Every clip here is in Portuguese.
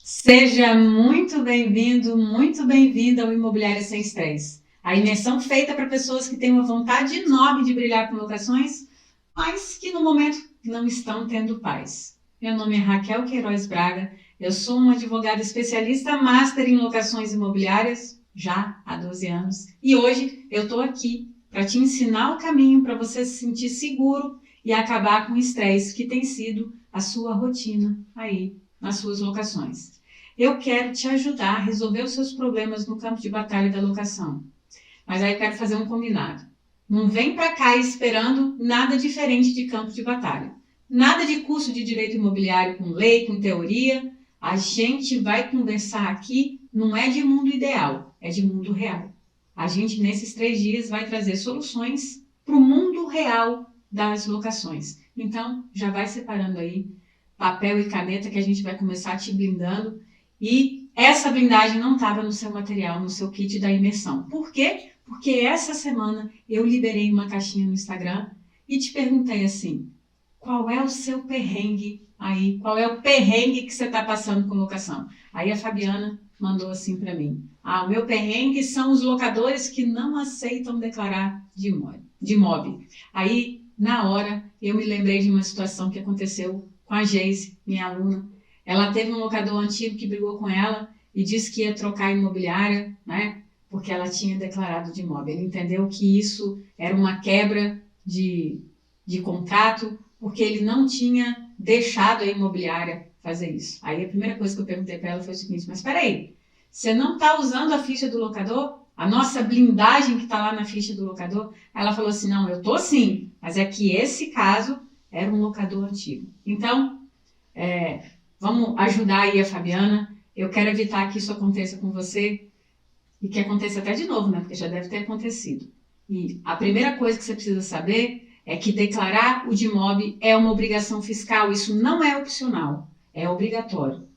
Seja muito bem-vindo, muito bem-vinda ao Imobiliária Sem Estresse. A imersão feita para pessoas que têm uma vontade enorme de brilhar com locações, mas que no momento não estão tendo paz. Meu nome é Raquel Queiroz Braga, eu sou uma advogada especialista master em locações imobiliárias, já há 12 anos, e hoje eu estou aqui para te ensinar o caminho para você se sentir seguro e acabar com o estresse que tem sido a sua rotina aí nas suas locações. Eu quero te ajudar a resolver os seus problemas no campo de batalha da locação. Mas aí eu quero fazer um combinado. Não vem para cá esperando nada diferente de campo de batalha. Nada de curso de direito imobiliário com lei, com teoria. A gente vai conversar aqui, não é de mundo ideal, é de mundo real. A gente, nesses 3 dias, vai trazer soluções para o mundo real das locações. Então, já vai separando aí papel e caneta que a gente vai começar te blindando. E essa blindagem não estava no seu material, no seu kit da imersão. Por quê? Porque essa semana eu liberei uma caixinha no Instagram e te perguntei assim, qual é o seu perrengue aí? Qual é o perrengue que você está passando com locação? Aí a Fabiana mandou assim para mim, o meu perrengue são os locadores que não aceitam declarar de imóvel. Aí, na hora, eu me lembrei de uma situação que aconteceu com a Geise, minha aluna. Ela teve um locador antigo que brigou com ela e disse que ia trocar a imobiliária, né? Porque ela tinha declarado de imóvel. Ele entendeu que isso era uma quebra de contrato, porque ele não tinha deixado a imobiliária fazer isso. Aí a primeira coisa que eu perguntei para ela foi o seguinte, mas espera aí, você não está usando a ficha do locador? A nossa blindagem que está lá na ficha do locador? Aí ela falou assim, não, eu estou sim, mas é que esse caso era um locador antigo. Então, vamos ajudar aí a Fabiana. Eu quero evitar que isso aconteça com você e que aconteça até de novo, né? Porque já deve ter acontecido. E a primeira coisa que você precisa saber é que declarar o DIMOB é uma obrigação fiscal. Isso não é opcional, é obrigatório.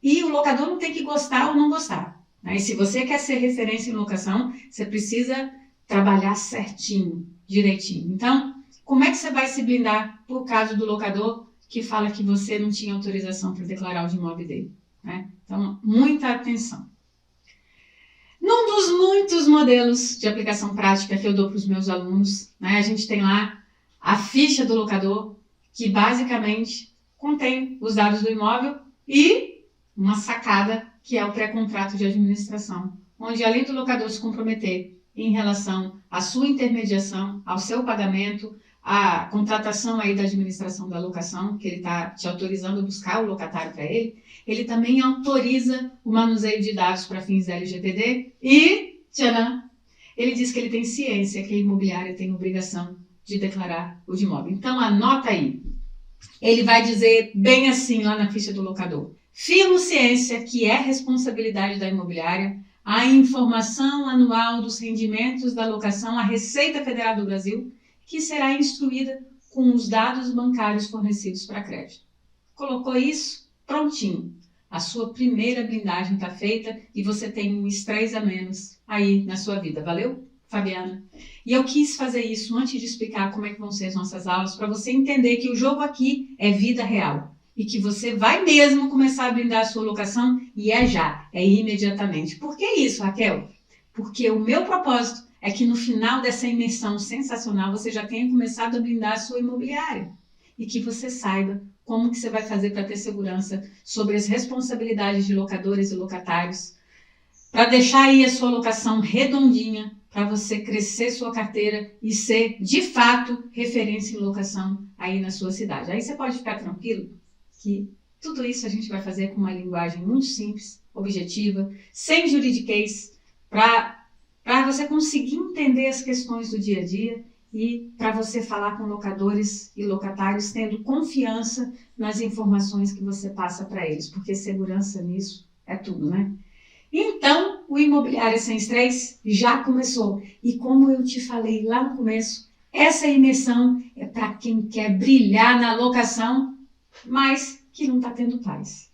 E o locador não tem que gostar ou não gostar, né? E se você quer ser referência em locação, você precisa trabalhar certinho, direitinho. Então, como é que você vai se blindar por causa do locador que fala que você não tinha autorização para declarar o DIMOB dele, né? Então, muita atenção. Num dos muitos modelos de aplicação prática que eu dou para os meus alunos, né, a gente tem lá a ficha do locador, que basicamente contém os dados do imóvel e uma sacada, que é o pré-contrato de administração, onde além do locador se comprometer em relação à sua intermediação, ao seu pagamento, à contratação aí da administração da locação, que ele está te autorizando a buscar o locatário para ele também autoriza o manuseio de dados para fins LGPD e, tcharam, ele diz que ele tem ciência que a imobiliária tem obrigação de declarar o imóvel. Então, anota aí. Ele vai dizer bem assim lá na ficha do locador. Firmo ciência que é responsabilidade da imobiliária a informação anual dos rendimentos da locação à Receita Federal do Brasil, que será instruída com os dados bancários fornecidos para crédito. Colocou isso? Prontinho. A sua primeira blindagem está feita e você tem um estresse a menos aí na sua vida. Valeu, Fabiana? E eu quis fazer isso antes de explicar como é que vão ser as nossas aulas, para você entender que o jogo aqui é vida real e que você vai mesmo começar a blindar a sua locação e é já, é imediatamente. Por que isso, Raquel? Porque o meu propósito é que no final dessa imersão sensacional você já tenha começado a blindar a sua imobiliária e que você saiba como que você vai fazer para ter segurança sobre as responsabilidades de locadores e locatários, para deixar aí a sua locação redondinha, para você crescer sua carteira e ser, de fato, referência em locação aí na sua cidade. Aí você pode ficar tranquilo que tudo isso a gente vai fazer com uma linguagem muito simples, objetiva, sem juridiquês, para você conseguir entender as questões do dia a dia e para você falar com locadores e locatários tendo confiança nas informações que você passa para eles, porque segurança nisso é tudo, né? Então, o Imobiliária Sem Estresse já começou. E como eu te falei lá no começo, essa imersão é para quem quer brilhar na locação, mas que não está tendo paz.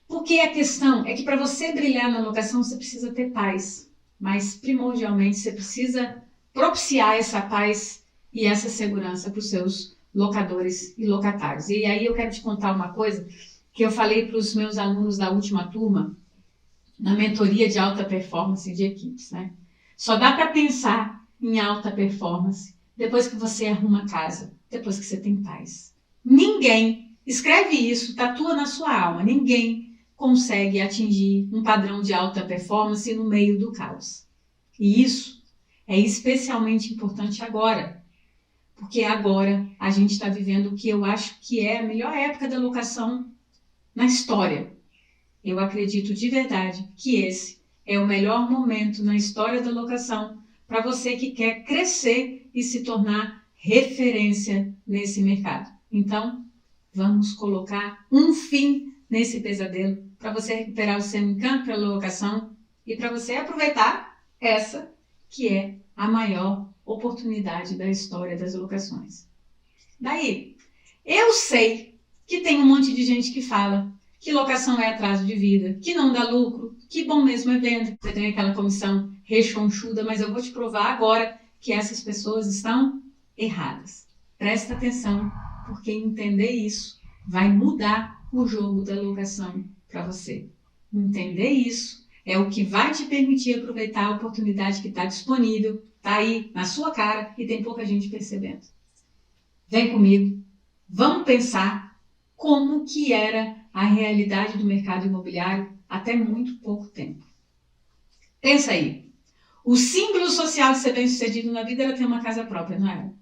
Porque a questão é que para você brilhar na locação, você precisa ter paz. Mas, primordialmente, você precisa propiciar essa paz e essa segurança para os seus locadores e locatários. E aí eu quero te contar uma coisa que eu falei para os meus alunos da última turma, na mentoria de alta performance de equipes, né? Só dá para pensar em alta performance depois que você arruma a casa, depois que você tem paz. Ninguém, escreve isso, tatua na sua alma, ninguém consegue atingir um padrão de alta performance no meio do caos. E isso é especialmente importante agora, porque agora a gente está vivendo o que eu acho que é a melhor época da locação na história. Eu acredito de verdade que esse é o melhor momento na história da locação para você que quer crescer e se tornar referência nesse mercado. Então, vamos colocar um fim nesse pesadelo para você recuperar o seu encanto pela locação e para você aproveitar essa que é a maior oportunidade da história das locações. Daí, eu sei que tem um monte de gente que fala que locação é atraso de vida, que não dá lucro, que bom mesmo é venda. Você tem aquela comissão rechonchuda, mas eu vou te provar agora que essas pessoas estão erradas. Presta atenção, porque entender isso vai mudar o jogo da locação para você. Entender isso é o que vai te permitir aproveitar a oportunidade que está disponível, está aí na sua cara e tem pouca gente percebendo. Vem comigo, vamos pensar como que era a realidade do mercado imobiliário até muito pouco tempo. Pensa aí, o símbolo social de ser bem-sucedido na vida era ter uma casa própria, não era?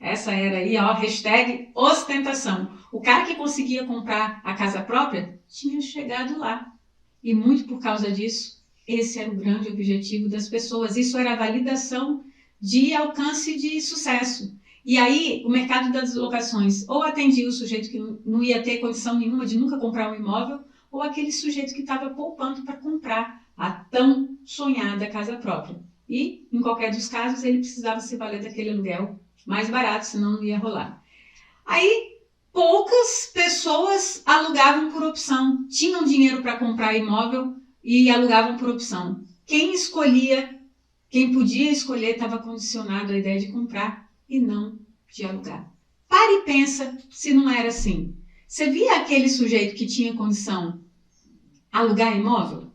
Essa era aí, ó, hashtag ostentação. O cara que conseguia comprar a casa própria tinha chegado lá. E muito por causa disso, esse era o grande objetivo das pessoas. Isso era a validação de alcance de sucesso. E aí, o mercado das locações ou atendia o sujeito que não ia ter condição nenhuma de nunca comprar um imóvel, ou aquele sujeito que estava poupando para comprar a tão sonhada casa própria. E, em qualquer dos casos, ele precisava se valer daquele aluguel mais barato, senão não ia rolar. Aí, poucas pessoas alugavam por opção, tinham dinheiro para comprar imóvel e alugavam por opção. Quem escolhia, quem podia escolher, estava condicionado à ideia de comprar e não de alugar. Pare e pensa se não era assim. Você via aquele sujeito que tinha condição alugar imóvel?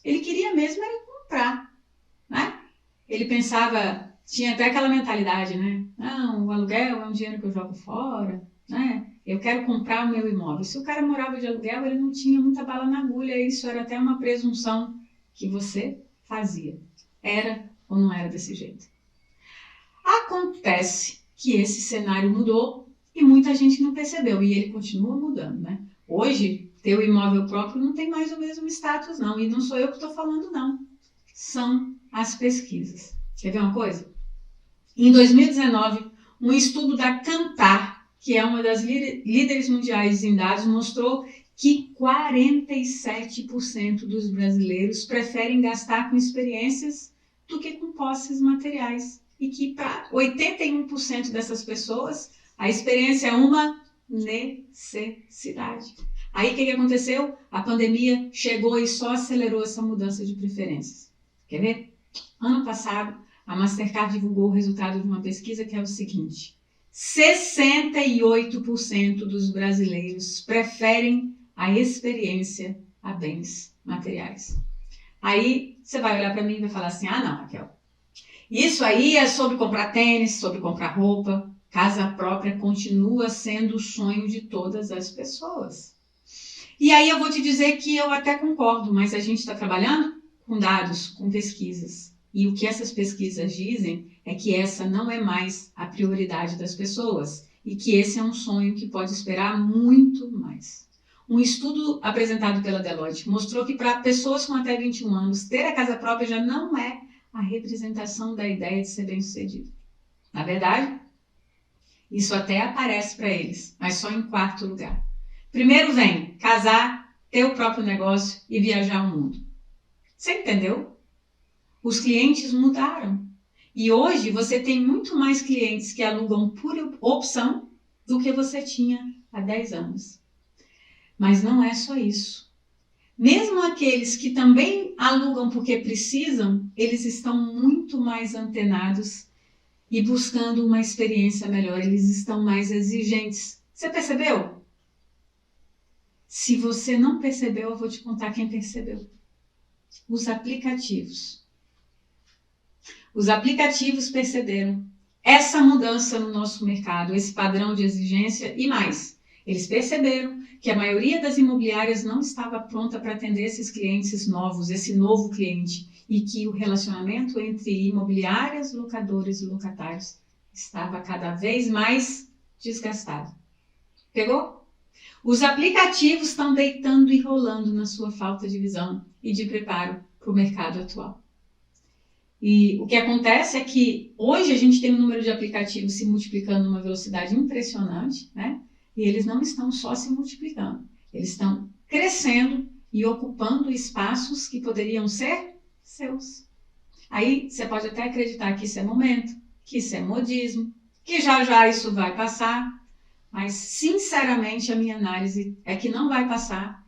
Ele queria mesmo era comprar, né? Ele pensava, tinha até aquela mentalidade, né? Não, o aluguel é um dinheiro que eu jogo fora, né? Eu quero comprar o meu imóvel. Se o cara morava de aluguel, ele não tinha muita bala na agulha. Isso era até uma presunção que você fazia. Era ou não era desse jeito? Acontece que esse cenário mudou e muita gente não percebeu e ele continua mudando, né? Hoje, ter o imóvel próprio não tem mais o mesmo status, não. E não sou eu que estou falando, não. São as pesquisas. Quer ver uma coisa? Em 2019, um estudo da Kantar, que é uma das líderes mundiais em dados, mostrou que 47% dos brasileiros preferem gastar com experiências do que com posses materiais. E que para 81% dessas pessoas, a experiência é uma necessidade. Aí o que aconteceu? A pandemia chegou e só acelerou essa mudança de preferências. Quer ver? Ano passado, a Mastercard divulgou o resultado de uma pesquisa que é o seguinte: 68% dos brasileiros preferem a experiência a bens materiais. Aí você vai olhar para mim e vai falar assim: ah não, Raquel, isso aí é sobre comprar tênis, sobre comprar roupa. Casa própria continua sendo o sonho de todas as pessoas. E aí eu vou te dizer que eu até concordo, mas a gente está trabalhando com dados, com pesquisas. E o que essas pesquisas dizem é que essa não é mais a prioridade das pessoas e que esse é um sonho que pode esperar muito mais. Um estudo apresentado pela Deloitte mostrou que para pessoas com até 21 anos, ter a casa própria já não é a representação da ideia de ser bem-sucedido. Na verdade, isso até aparece para eles, mas só em quarto lugar. Primeiro vem casar, ter o próprio negócio e viajar o mundo. Você entendeu? Os clientes mudaram. E hoje você tem muito mais clientes que alugam por opção do que você tinha há 10 anos. Mas não é só isso. Mesmo aqueles que também alugam porque precisam, eles estão muito mais antenados e buscando uma experiência melhor. Eles estão mais exigentes. Você percebeu? Se você não percebeu, eu vou te contar quem percebeu. Os aplicativos. Os aplicativos perceberam essa mudança no nosso mercado, esse padrão de exigência e mais. Eles perceberam que a maioria das imobiliárias não estava pronta para atender esses clientes novos, esse novo cliente, e que o relacionamento entre imobiliárias, locadores e locatários estava cada vez mais desgastado. Pegou? Os aplicativos estão deitando e rolando na sua falta de visão e de preparo para o mercado atual. E o que acontece é que hoje a gente tem um número de aplicativos se multiplicando numa velocidade impressionante, né? E eles não estão só se multiplicando, eles estão crescendo e ocupando espaços que poderiam ser seus. Aí você pode até acreditar que isso é momento, que isso é modismo, que já já isso vai passar, mas sinceramente a minha análise é que não vai passar,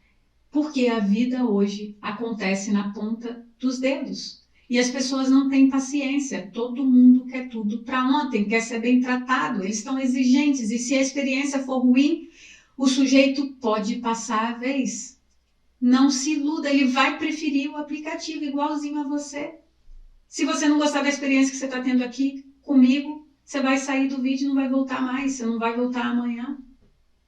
porque a vida hoje acontece na ponta dos dedos. E as pessoas não têm paciência, todo mundo quer tudo para ontem, quer ser bem tratado, eles estão exigentes e se a experiência for ruim, o sujeito pode passar a vez. Não se iluda, ele vai preferir o aplicativo igualzinho a você. Se você não gostar da experiência que você está tendo aqui comigo, você vai sair do vídeo e não vai voltar mais, você não vai voltar amanhã,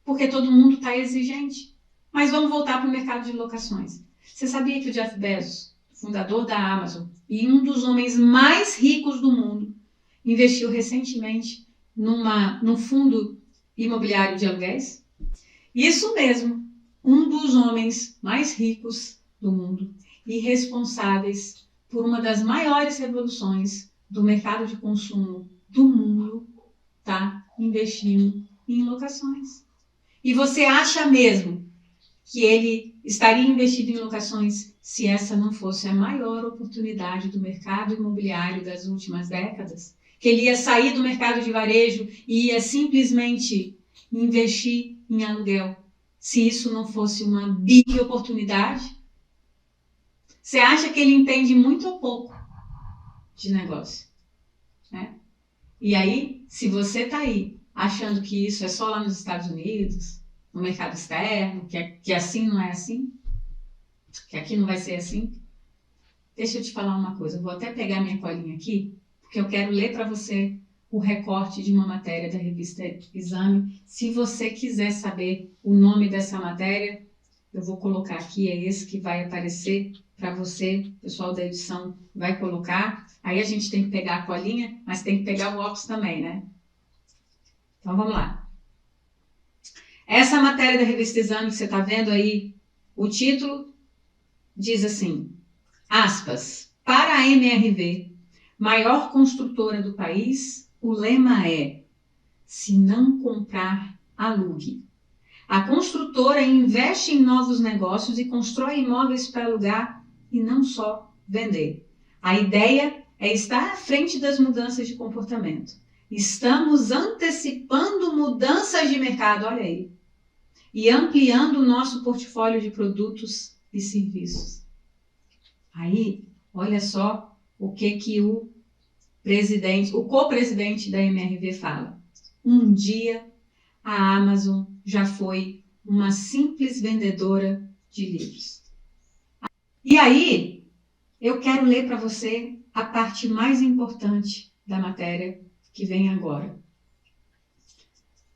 porque todo mundo está exigente. Mas vamos voltar para o mercado de locações. Você sabia que o Jeff Bezos, fundador da Amazon e um dos homens mais ricos do mundo, investiu recentemente num fundo imobiliário de aluguéis? Isso mesmo, um dos homens mais ricos do mundo e responsáveis por uma das maiores revoluções do mercado de consumo do mundo está investindo em locações. E você acha mesmo que ele estaria investido em locações se essa não fosse a maior oportunidade do mercado imobiliário das últimas décadas? Que ele ia sair do mercado de varejo e ia simplesmente investir em aluguel, se isso não fosse uma big oportunidade? Você acha que ele entende muito ou pouco de negócio, né? E aí, se você está aí achando que isso é só lá nos Estados Unidos, no mercado externo, que assim não é assim, que aqui não vai ser assim, deixa eu te falar uma coisa. Eu vou até pegar minha colinha aqui, porque eu quero ler para você o recorte de uma matéria da revista Exame. Se você quiser saber o nome dessa matéria, eu vou colocar aqui, é esse que vai aparecer para você, o pessoal da edição vai colocar. Aí a gente tem que pegar a colinha, mas tem que pegar o óculos também, né? Então vamos lá. Essa matéria da revista Exame que você está vendo aí, o título diz assim, aspas, para a MRV, maior construtora do país, o lema é, se não comprar, alugue. A construtora investe em novos negócios e constrói imóveis para alugar e não só vender. A ideia é estar à frente das mudanças de comportamento. Estamos antecipando mudanças de mercado, olha aí, e ampliando o nosso portfólio de produtos e serviços. Aí, olha só o que o co-presidente da MRV fala. Um dia a Amazon já foi uma simples vendedora de livros. E aí, eu quero ler para você a parte mais importante da matéria que vem agora.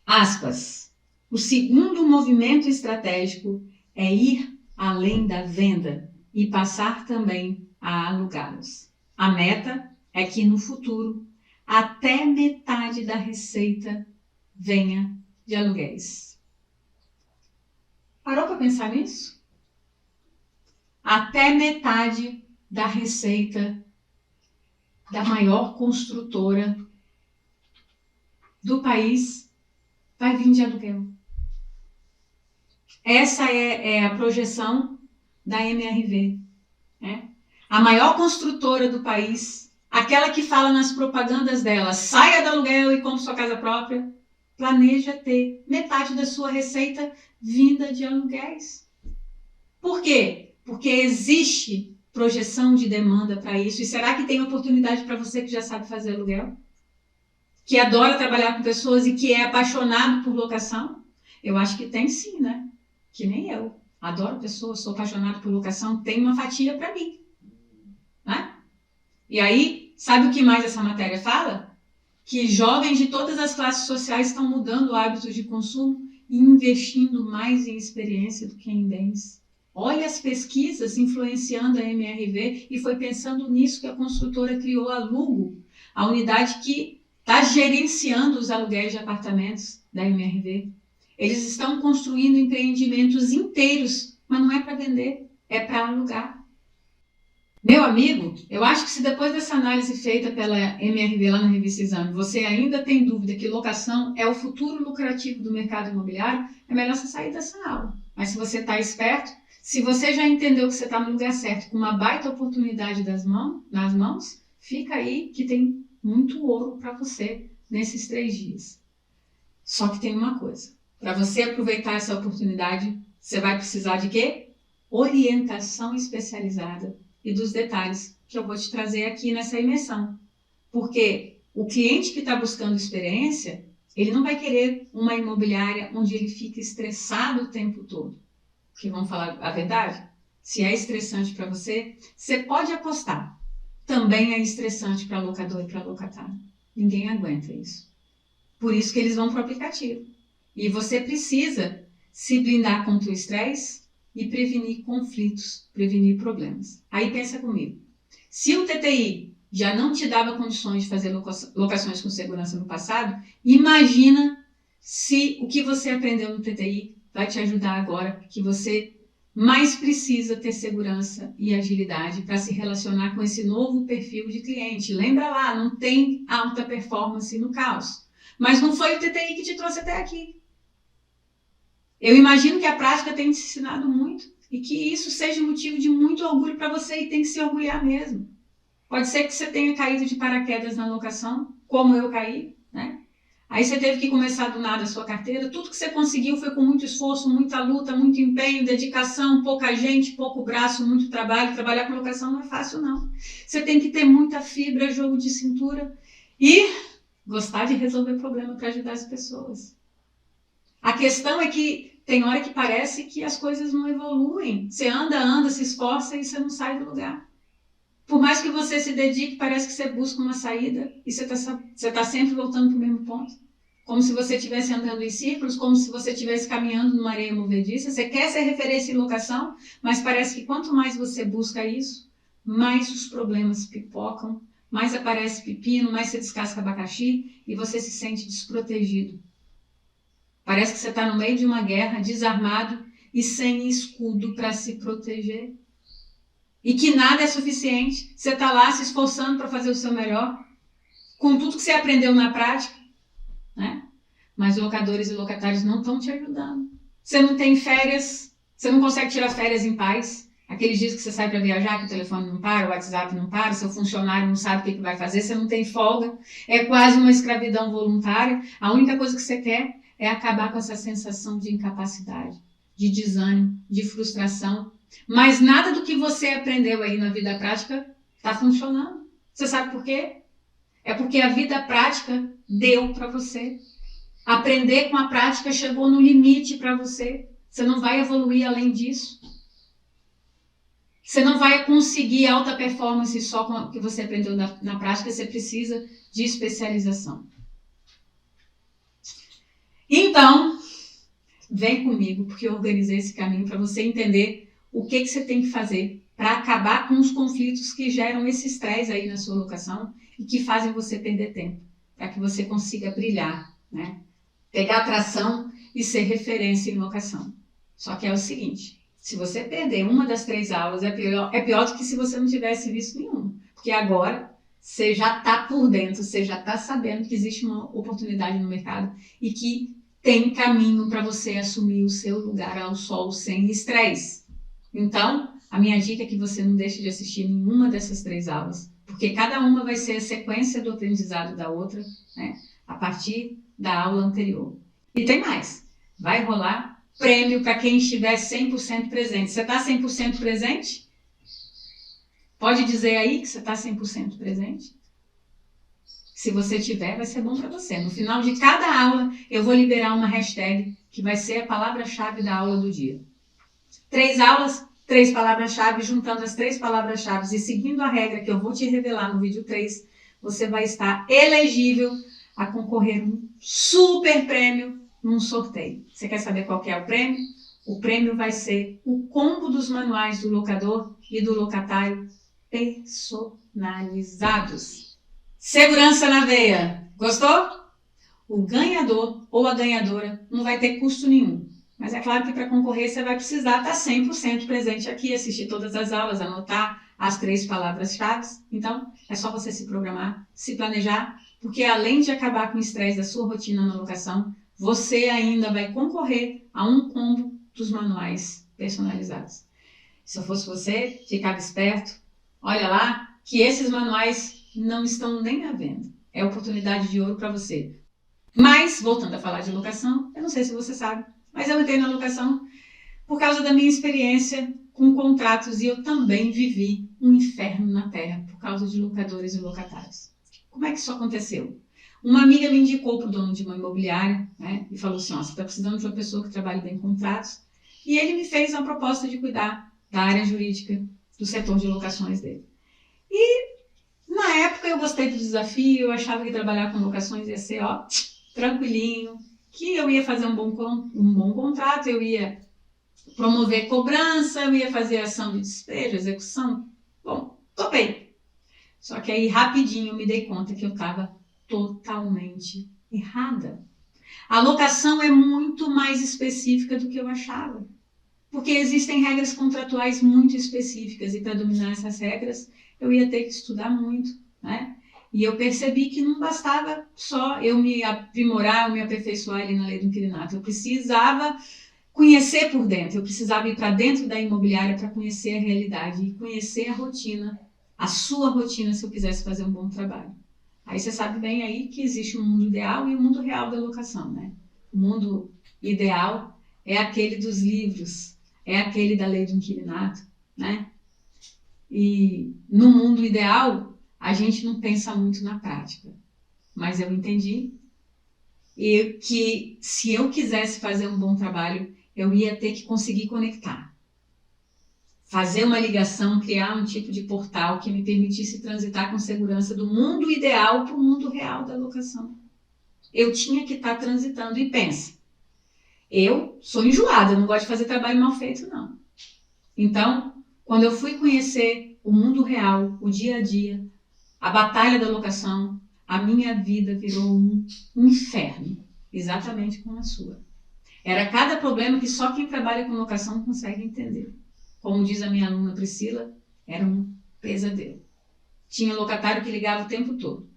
Aspas. O segundo movimento estratégico é ir além da venda e passar também a alugá-los. A meta é que no futuro até metade da receita venha de aluguéis. Parou para pensar nisso? Até metade da receita da maior construtora do país vai vir de aluguel. Essa é a projeção da MRV, né? A maior construtora do país, aquela que fala nas propagandas dela, saia do aluguel e compre sua casa própria, planeja ter metade da sua receita vinda de aluguéis. Por quê? Porque existe projeção de demanda para isso. E será que tem oportunidade para você que já sabe fazer aluguel? Que adora trabalhar com pessoas e que é apaixonado por locação? Eu acho que tem sim, né? que nem eu. Adoro pessoas, sou apaixonado por locação, tem uma fatia para mim. Né? E aí, sabe o que mais essa matéria fala? Que jovens de todas as classes sociais estão mudando hábitos de consumo e investindo mais em experiência do que em bens. Olha as pesquisas influenciando a MRV e foi pensando nisso que a construtora criou a Lugo, a unidade que está gerenciando os aluguéis de apartamentos da MRV. Eles estão construindo empreendimentos inteiros, mas não é para vender, é para alugar. Meu amigo, eu acho que se depois dessa análise feita pela MRV lá na revista Exame, você ainda tem dúvida que locação é o futuro lucrativo do mercado imobiliário, é melhor você sair dessa aula. Mas se você está esperto, se você já entendeu que você está no lugar certo, com uma baita oportunidade nas mãos, fica aí que tem muito ouro para você nesses 3 dias. Só que tem uma coisa, para você aproveitar essa oportunidade, você vai precisar de quê? Orientação especializada e dos detalhes que eu vou te trazer aqui nessa imersão. Porque o cliente que está buscando experiência, ele não vai querer uma imobiliária onde ele fica estressado o tempo todo. Porque vamos falar a verdade? Se é estressante para você, você pode apostar. Também é estressante para locador e para locatário. Ninguém aguenta isso. Por isso que eles vão para o aplicativo. E você precisa se blindar contra o estresse e prevenir conflitos, prevenir problemas. Aí pensa comigo. Se o TTI já não te dava condições de fazer locações com segurança no passado, imagina se o que você aprendeu no TTI vai te ajudar agora, que você mais precisa ter segurança e agilidade para se relacionar com esse novo perfil de cliente. Lembra lá, não tem alta performance no caos. Mas não foi o TTI que te trouxe até aqui. Eu imagino que a prática tem te ensinado muito e que isso seja motivo de muito orgulho para você e tem que se orgulhar mesmo. Pode ser que você tenha caído de paraquedas na locação, como eu caí, né? Aí você teve que começar do nada a sua carteira. Tudo que você conseguiu foi com muito esforço, muita luta, muito empenho, dedicação, pouca gente, pouco braço, muito trabalho. Trabalhar com locação não é fácil, não. Você tem que ter muita fibra, jogo de cintura e gostar de resolver problema para ajudar as pessoas. A questão é que tem hora que parece que as coisas não evoluem. Você anda, se esforça e você não sai do lugar. Por mais que você se dedique, parece que você busca uma saída e você está sempre voltando para o mesmo ponto. Como se você estivesse andando em círculos, como se você estivesse caminhando numa areia movediça. Você quer ser referência em locação, mas parece que quanto mais você busca isso, mais os problemas pipocam, mais aparece pepino, mais você descasca abacaxi e você se sente desprotegido. Parece que você está no meio de uma guerra, desarmado e sem escudo para se proteger. E que nada é suficiente. Você está lá se esforçando para fazer o seu melhor, com tudo que você aprendeu na prática, né? Mas locadores e locatários não estão te ajudando. Você não tem férias, você não consegue tirar férias em paz. Aqueles dias que você sai para viajar, que o telefone não para, o WhatsApp não para, seu funcionário não sabe o que vai fazer, você não tem folga. É quase uma escravidão voluntária. A única coisa que você quer é acabar com essa sensação de incapacidade, de desânimo, de frustração. Mas nada do que você aprendeu aí na vida prática está funcionando. Você sabe por quê? É porque a vida prática deu para você. Aprender com a prática chegou no limite para você. Você não vai evoluir além disso. Você não vai conseguir alta performance só com o que você aprendeu na prática. Você precisa de especialização. Então, vem comigo, porque eu organizei esse caminho para você entender o que você tem que fazer para acabar com os conflitos que geram esse estresse aí na sua locação e que fazem você perder tempo, para que você consiga brilhar, né? Pegar atração e ser referência em locação. Só que é o seguinte, se você perder uma das 3 aulas, é pior do que se você não tivesse visto nenhuma, porque agora você já está por dentro, você já está sabendo que existe uma oportunidade no mercado e que tem caminho para você assumir o seu lugar ao sol sem estresse. Então, a minha dica é que você não deixe de assistir nenhuma dessas 3 aulas, porque cada uma vai ser a sequência do aprendizado da outra, né, a partir da aula anterior. E tem mais, vai rolar prêmio para quem estiver 100% presente. Você está 100% presente? Pode dizer aí que você está 100% presente? Se você tiver, vai ser bom para você. No final de cada aula, eu vou liberar uma hashtag que vai ser a palavra-chave da aula do dia. 3 aulas, 3 palavras-chave, juntando as 3 palavras-chave e seguindo a regra que eu vou te revelar no vídeo 3, você vai estar elegível a concorrer um super prêmio num sorteio. Você quer saber qual que é o prêmio? O prêmio vai ser o combo dos manuais do locador e do locatário personalizados. Segurança na veia. Gostou? O ganhador ou a ganhadora não vai ter custo nenhum. Mas é claro que para concorrer você vai precisar estar 100% presente aqui, assistir todas as aulas, anotar as 3 palavras-chave. Então, é só você se programar, se planejar, porque além de acabar com o estresse da sua rotina na locação, você ainda vai concorrer a um combo dos manuais personalizados. Se eu fosse você, ficava esperto. Olha lá que esses manuais não estão nem à venda. É oportunidade de ouro para você. Mas, voltando a falar de locação, eu não sei se você sabe, mas eu entrei na locação por causa da minha experiência com contratos e eu também vivi um inferno na terra por causa de locadores e locatários. Como é que isso aconteceu? Uma amiga me indicou para o dono de uma imobiliária, né, e falou assim, ó, você está precisando de uma pessoa que trabalhe bem com contratos, e ele me fez uma proposta de cuidar da área jurídica do setor de locações dele. E na época eu gostei do desafio, eu achava que trabalhar com locações ia ser, ó, tranquilinho, que eu ia fazer um bom contrato, eu ia promover cobrança, eu ia fazer ação de despejo, execução. Bom, topei. Só que aí rapidinho eu me dei conta que eu estava totalmente errada. A locação é muito mais específica do que eu achava. Porque existem regras contratuais muito específicas e para dominar essas regras eu ia ter que estudar muito, né? E eu percebi que não bastava só eu me aprimorar, eu me aperfeiçoar ali na lei do inquilinato. Eu precisava conhecer por dentro, eu precisava ir para dentro da imobiliária para conhecer a realidade e conhecer a rotina, a sua rotina, se eu quisesse fazer um bom trabalho. Aí você sabe bem aí que existe um mundo ideal e um mundo real da locação, né? O mundo ideal é aquele dos livros, é aquele da lei do inquilinato, né? E no mundo ideal, a gente não pensa muito na prática. Mas eu entendi que se eu quisesse fazer um bom trabalho, eu ia ter que conseguir conectar. Fazer uma ligação, criar um tipo de portal que me permitisse transitar com segurança do mundo ideal para o mundo real da locação. Eu tinha que estar transitando. E pensa, eu sou enjoada, não gosto de fazer trabalho mal feito, não. Então, quando eu fui conhecer o mundo real, o dia a dia, a batalha da locação, a minha vida virou um inferno, exatamente como a sua. Era cada problema que só quem trabalha com locação consegue entender. Como diz a minha aluna Priscila, era um pesadelo. Tinha locatário que ligava o tempo todo.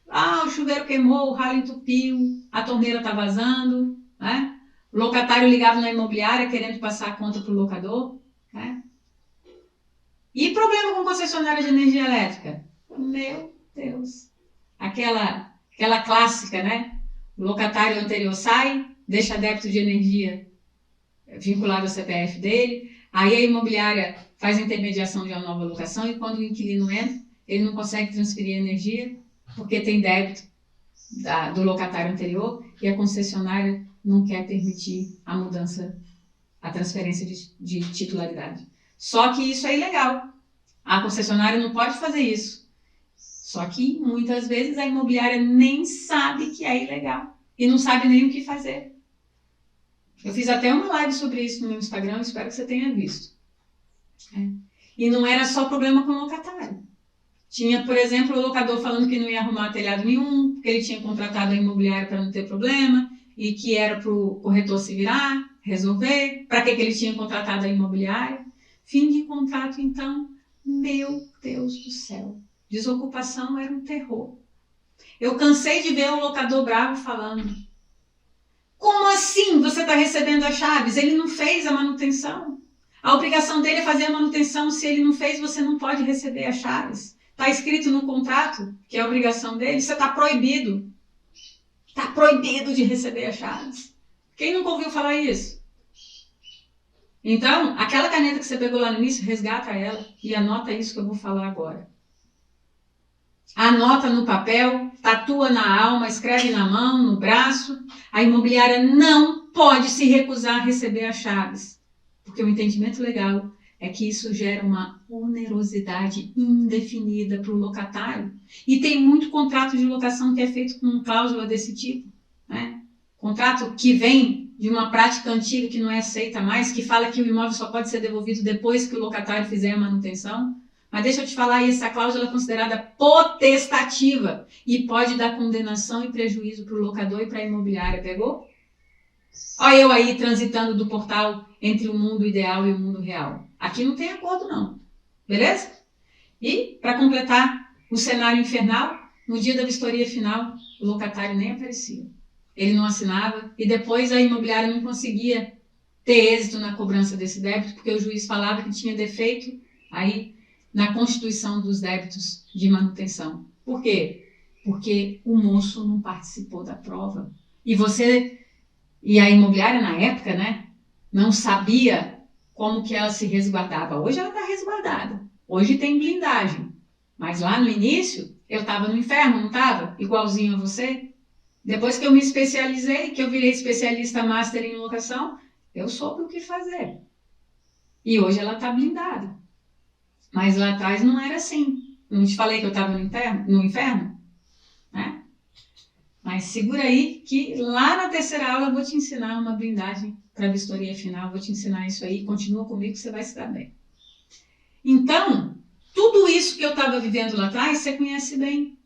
Ah, o chuveiro queimou, o ralo entupiu, a torneira está vazando, né? O locatário ligava na imobiliária querendo passar a conta para o locador, né? E problema com concessionária de energia elétrica? Meu Deus! Aquela clássica, né? O locatário anterior sai, deixa débito de energia vinculado ao CPF dele, aí a imobiliária faz a intermediação de uma nova locação e quando o inquilino entra, ele não consegue transferir energia porque tem débito do locatário anterior e a concessionária não quer permitir a mudança, a transferência de titularidade. Só que isso é ilegal. A concessionária não pode fazer isso. Só que muitas vezes a imobiliária nem sabe que é ilegal e não sabe nem o que fazer. Eu fiz até uma live sobre isso no meu Instagram, espero que você tenha visto. E não era só problema com o locatário. Tinha, por exemplo, o locador falando que não ia arrumar telhado nenhum, porque ele tinha contratado a imobiliária para não ter problema e que era para o corretor se virar, resolver. Para que ele tinha contratado a imobiliária? Fim de contrato, então, meu Deus do céu. Desocupação era um terror. Eu cansei de ver o locador bravo falando: como assim você está recebendo as chaves? Ele não fez a manutenção. A obrigação dele é fazer a manutenção. Se ele não fez, você não pode receber as chaves. Está escrito no contrato que é a obrigação dele. Você está proibido. Está proibido de receber as chaves. Quem nunca ouviu falar isso? Então, aquela caneta que você pegou lá no início, resgata ela e anota isso que eu vou falar agora. Anota no papel, tatua na alma, escreve na mão, no braço. A imobiliária não pode se recusar a receber as chaves. Porque o entendimento legal é que isso gera uma onerosidade indefinida para o locatário. E tem muito contrato de locação que é feito com cláusula desse tipo, né? Contrato que vem de uma prática antiga que não é aceita mais, que fala que o imóvel só pode ser devolvido depois que o locatário fizer a manutenção. Mas deixa eu te falar, essa cláusula é considerada potestativa e pode dar condenação e prejuízo para o locador e para a imobiliária. Pegou? Olha eu aí transitando do portal entre o mundo ideal e o mundo real. Aqui não tem acordo não, beleza? E, para completar o cenário infernal, no dia da vistoria final, o locatário nem aparecia. Ele não assinava e depois a imobiliária não conseguia ter êxito na cobrança desse débito, porque o juiz falava que tinha defeito aí na constituição dos débitos de manutenção. Por quê? Porque o moço não participou da prova. E a imobiliária na época, né, não sabia como que ela se resguardava. Hoje ela está resguardada. Hoje tem blindagem. Mas lá no início, eu estava no inferno, não estava? Igualzinho a você. Depois que eu me especializei, que eu virei especialista master em locação, eu soube o que fazer. E hoje ela está blindada. Mas lá atrás não era assim. Não te falei que eu estava no inferno? Né? Mas segura aí que lá na terceira aula eu vou te ensinar uma blindagem para a vistoria final. Vou te ensinar isso aí. Continua comigo que você vai se dar bem. Então, tudo isso que eu estava vivendo lá atrás, você conhece bem.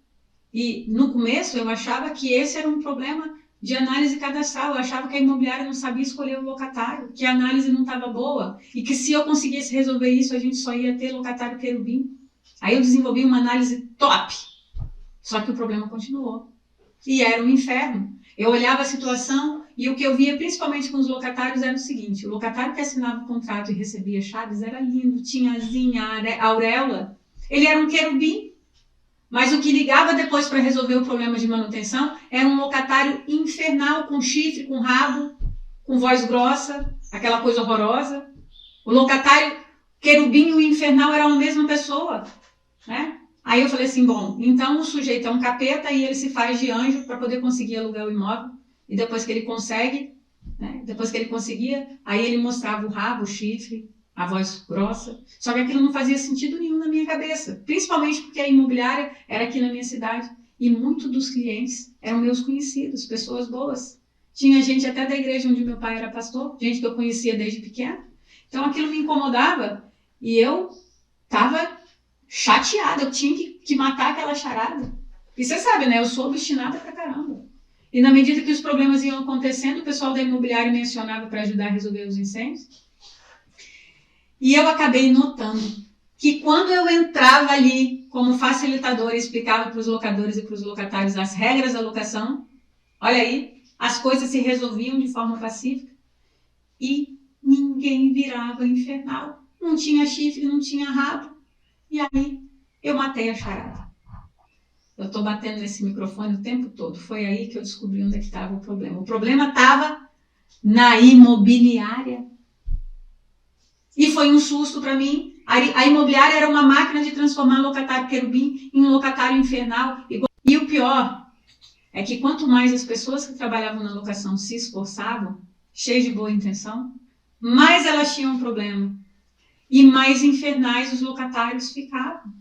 E no começo eu achava que esse era um problema de análise cadastral. Eu achava que a imobiliária não sabia escolher o locatário, que a análise não estava boa e que se eu conseguisse resolver isso, a gente só ia ter locatário querubim. Aí eu desenvolvi uma análise top. Só que o problema continuou. E era um inferno. Eu olhava a situação e o que eu via principalmente com os locatários era o seguinte: o locatário que assinava o contrato e recebia chaves era lindo, tinha asinha, auréola. Ele era um querubim. Mas o que ligava depois para resolver o problema de manutenção era um locatário infernal, com chifre, com rabo, com voz grossa, aquela coisa horrorosa. O locatário querubim e o infernal eram a mesma pessoa, né? Aí eu falei assim, bom, então o sujeito é um capeta e ele se faz de anjo para poder conseguir alugar o imóvel. E depois que ele consegue, né, depois que ele conseguia, aí ele mostrava o rabo, o chifre, a voz grossa. Só que aquilo não fazia sentido nenhum na minha cabeça. Principalmente porque a imobiliária era aqui na minha cidade. E muitos dos clientes eram meus conhecidos, pessoas boas. Tinha gente até da igreja onde meu pai era pastor, gente que eu conhecia desde pequeno. Então aquilo me incomodava e eu estava chateada. Eu tinha que matar aquela charada. E você sabe, né? Eu sou obstinada pra caramba. E na medida que os problemas iam acontecendo, o pessoal da imobiliária me acionava para ajudar a resolver os incêndios. E eu acabei notando que quando eu entrava ali como facilitadora e explicava para os locadores e para os locatários as regras da locação, olha aí, as coisas se resolviam de forma pacífica e ninguém virava infernal. Não tinha chifre, não tinha rabo. E aí eu matei a charada. Eu estou batendo nesse microfone o tempo todo. Foi aí que eu descobri onde é que estava o problema. O problema estava na imobiliária. E foi um susto para mim. A imobiliária era uma máquina de transformar locatário querubim em locatário infernal. E o pior é que quanto mais as pessoas que trabalhavam na locação se esforçavam, cheias de boa intenção, mais elas tinham um problema. E mais infernais os locatários ficavam.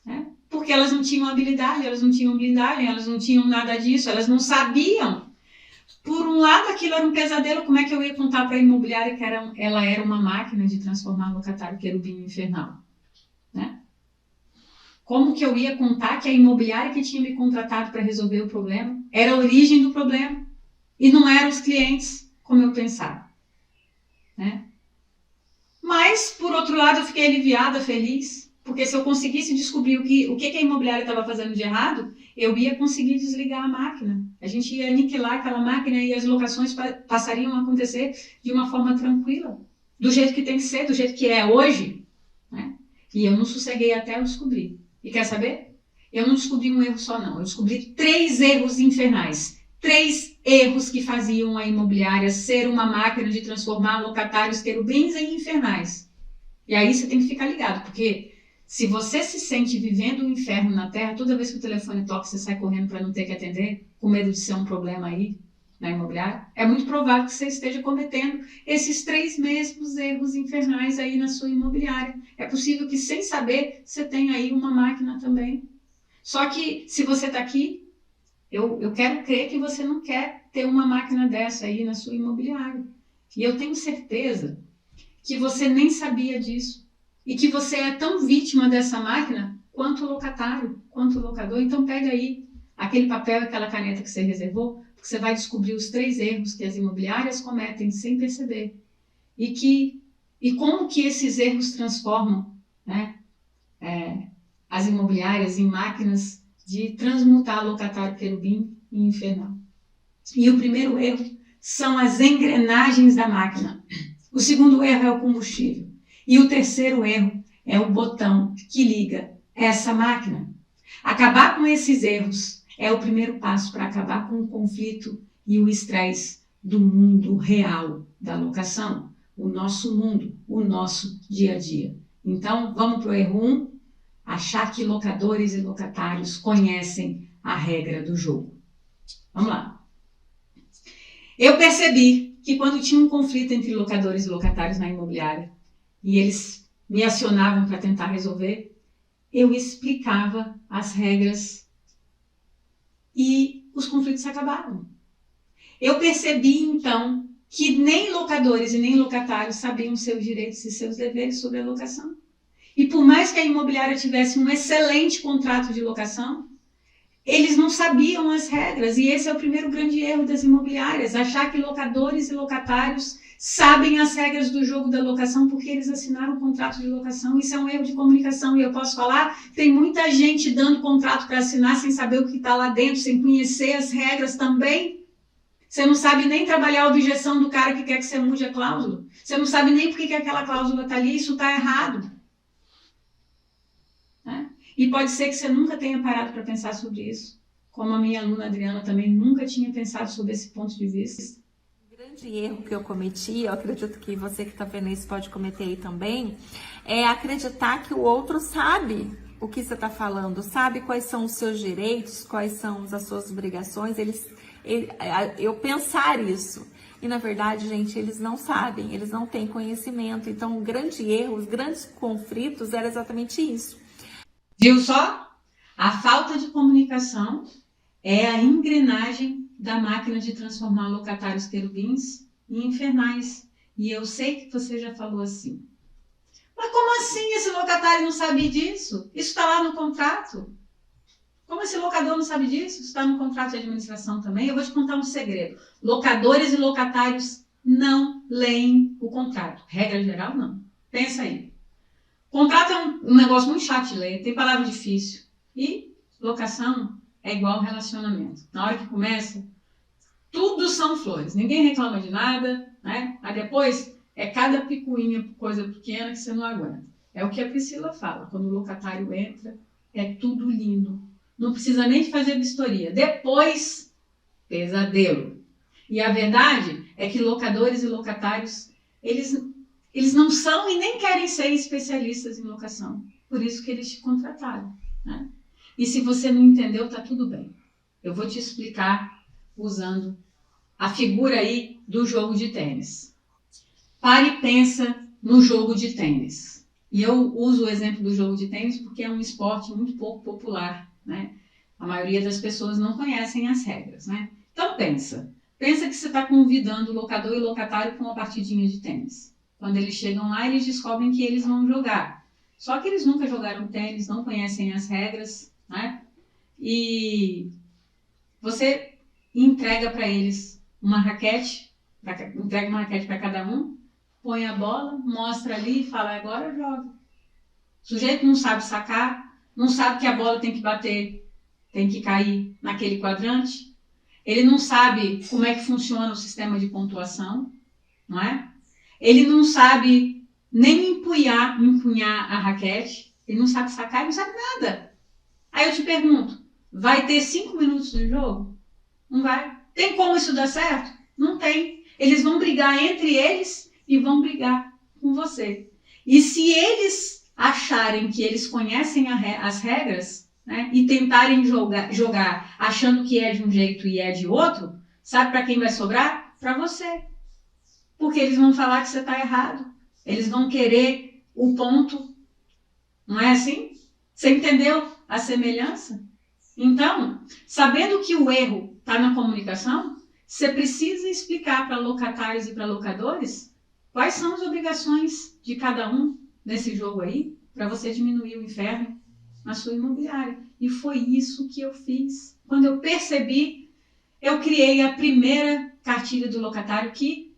Né? Porque elas não tinham habilidade, elas não tinham blindagem, elas não tinham nada disso, elas não sabiam. Por um lado, aquilo era um pesadelo. Como é que eu ia contar para a imobiliária que ela era uma máquina de transformar locatário querubim infernal? Né? Como que eu ia contar que a imobiliária que tinha me contratado para resolver o problema era a origem do problema e não eram os clientes, como eu pensava? Né? Mas, por outro lado, eu fiquei aliviada, feliz, porque se eu conseguisse descobrir o que a imobiliária estava fazendo de errado, eu ia conseguir desligar a máquina. A gente ia aniquilar aquela máquina e as locações passariam a acontecer de uma forma tranquila, do jeito que tem que ser, do jeito que é hoje. Né? E eu não sosseguei até eu descobrir. E quer saber? Eu não descobri um erro só, não. Eu descobri 3 erros infernais. 3 erros que faziam a imobiliária ser uma máquina de transformar locatários querubins em infernais. E aí você tem que ficar ligado, porque se você se sente vivendo um inferno na Terra, toda vez que o telefone toca, você sai correndo para não ter que atender, com medo de ser um problema aí, na imobiliária, é muito provável que você esteja cometendo esses 3 mesmos erros infernais aí na sua imobiliária. É possível que, sem saber, você tenha aí uma máquina também. Só que, se você está aqui, eu quero crer que você não quer ter uma máquina dessa aí na sua imobiliária. E eu tenho certeza que você nem sabia disso. E que você é tão vítima dessa máquina quanto o locatário, quanto o locador. Então pega aí aquele papel, aquela caneta que você reservou, porque você vai descobrir os 3 erros que as imobiliárias cometem sem perceber. E como que esses erros transformam, né, as imobiliárias em máquinas de transmutar locatário querubim em infernal. E o primeiro erro são as engrenagens da máquina. O segundo erro é o combustível. E o terceiro erro é o botão que liga essa máquina. Acabar com esses erros é o primeiro passo para acabar com o conflito e o estresse do mundo real da locação, o nosso mundo, o nosso dia a dia. Então, vamos para o erro 1, achar que locadores e locatários conhecem a regra do jogo. Vamos lá. Eu percebi que quando tinha um conflito entre locadores e locatários na imobiliária, e eles me acionavam para tentar resolver, eu explicava as regras e os conflitos acabavam. Eu percebi, então, que nem locadores e nem locatários sabiam seus direitos e seus deveres sobre a locação. E por mais que a imobiliária tivesse um excelente contrato de locação, eles não sabiam as regras. E esse é o primeiro grande erro das imobiliárias, achar que locadores e locatários sabem as regras do jogo da locação porque eles assinaram um contrato de locação. Isso é um erro de comunicação. E eu posso falar, tem muita gente dando contrato para assinar sem saber o que está lá dentro, sem conhecer as regras também. Você não sabe nem trabalhar a objeção do cara que quer que você mude a cláusula. Você não sabe nem por que aquela cláusula está ali. Isso está errado. E pode ser que você nunca tenha parado para pensar sobre isso, como a minha aluna Adriana também nunca tinha pensado sobre esse ponto de vista. O grande erro que eu cometi, eu acredito que você que está vendo isso pode cometer aí também, é acreditar que o outro sabe o que você está falando, sabe quais são os seus direitos, quais são as suas obrigações, eu pensar isso. E na verdade, gente, eles não sabem, eles não têm conhecimento. Então, o grande erro, os grandes conflitos era exatamente isso. Viu só? A falta de comunicação é a engrenagem da máquina de transformar locatários querubins em infernais. E eu sei que você já falou assim. Mas como assim esse locatário não sabe disso? Isso está lá no contrato. Como esse locador não sabe disso? Isso está no contrato de administração também. Eu vou te contar um segredo. Locadores e locatários não leem o contrato. Regra geral, não. Pensa aí. Contrato é um negócio muito chato de ler, tem palavra difícil. E locação é igual relacionamento. Na hora que começa, tudo são flores. Ninguém reclama de nada, né? Aí depois é cada picuinha, coisa pequena que você não aguenta. É o que a Priscila fala. Quando o locatário entra, é tudo lindo. Não precisa nem de fazer vistoria. Depois, pesadelo. E a verdade é que locadores e locatários, eles não são e nem querem ser especialistas em locação. Por isso que eles te contrataram, né? E se você não entendeu, tá tudo bem. Eu vou te explicar usando a figura aí do jogo de tênis. Pare e pensa no jogo de tênis. E eu uso o exemplo do jogo de tênis porque é um esporte muito pouco popular, né? A maioria das pessoas não conhecem as regras, né? Então pensa que você está convidando o locador e o locatário para uma partidinha de tênis. Quando eles chegam lá, eles descobrem que eles vão jogar. Só que eles nunca jogaram tênis, não conhecem as regras, né? E você entrega para eles uma raquete, entrega uma raquete para cada um, põe a bola, mostra ali e fala, agora joga. O sujeito não sabe sacar, não sabe que a bola tem que bater, tem que cair naquele quadrante. Ele não sabe como é que funciona o sistema de pontuação, não é? Ele não sabe nem empunhar a raquete, ele não sabe sacar, ele não sabe nada. Aí eu te pergunto, vai ter 5 minutos de jogo? Não vai. Tem como isso dar certo? Não tem. Eles vão brigar entre eles e vão brigar com você. E se eles acharem que eles conhecem as regras, né, e tentarem jogar achando que é de um jeito e é de outro, Sabe para quem vai sobrar? Para você. Porque eles vão falar que você está errado. Eles vão querer o ponto. Não é assim? Você entendeu a semelhança? Então, sabendo que o erro está na comunicação, você precisa explicar para locatários e para locadores quais são as obrigações de cada um nesse jogo aí, para você diminuir o inferno na sua imobiliária. E foi isso que eu fiz. Quando eu percebi, eu criei a primeira cartilha do locatário, que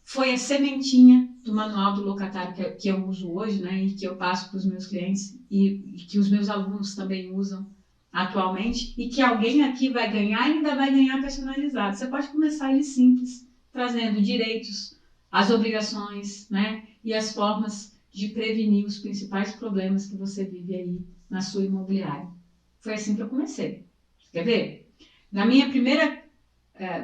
foi a sementinha do manual do locatário que eu uso hoje, né, e que eu passo para os meus clientes e que os meus alunos também usam atualmente, e que alguém aqui vai ganhar e ainda vai ganhar personalizado. Você pode começar ele simples, trazendo direitos, as obrigações, né, e as formas de prevenir os principais problemas que você vive aí na sua imobiliária. Foi assim que eu comecei. Quer ver? Na minha primeira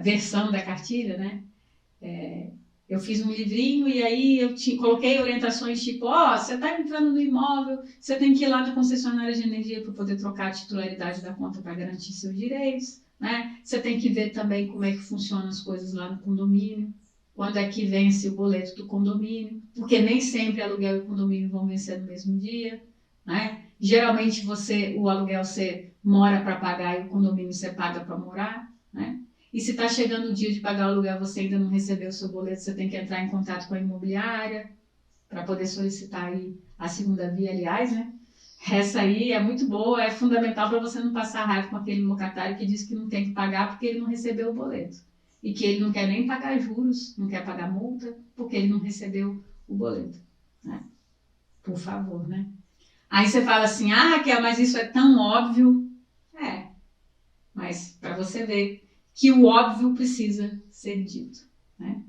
versão da cartilha, né, eu fiz um livrinho e aí eu coloquei orientações tipo, você está entrando no imóvel, você tem que ir lá na concessionária de energia para poder trocar a titularidade da conta para garantir seus direitos, né? Você tem que ver também como é que funcionam as coisas lá no condomínio, quando é que vence o boleto do condomínio, porque nem sempre aluguel e condomínio vão vencer no mesmo dia, né? Geralmente o aluguel você mora para pagar e o condomínio você paga para morar, né? E se está chegando o dia de pagar o aluguel, você ainda não recebeu o seu boleto, você tem que entrar em contato com a imobiliária para poder solicitar aí a segunda via, aliás, né? Essa aí é muito boa, é fundamental para você não passar raiva com aquele locatário que diz que não tem que pagar porque ele não recebeu o boleto. E que ele não quer nem pagar juros, não quer pagar multa, porque ele não recebeu o boleto, né? Por favor, né? Aí você fala assim, Raquel, mas isso é tão óbvio. Mas para você ver que o óbvio precisa ser dito, né?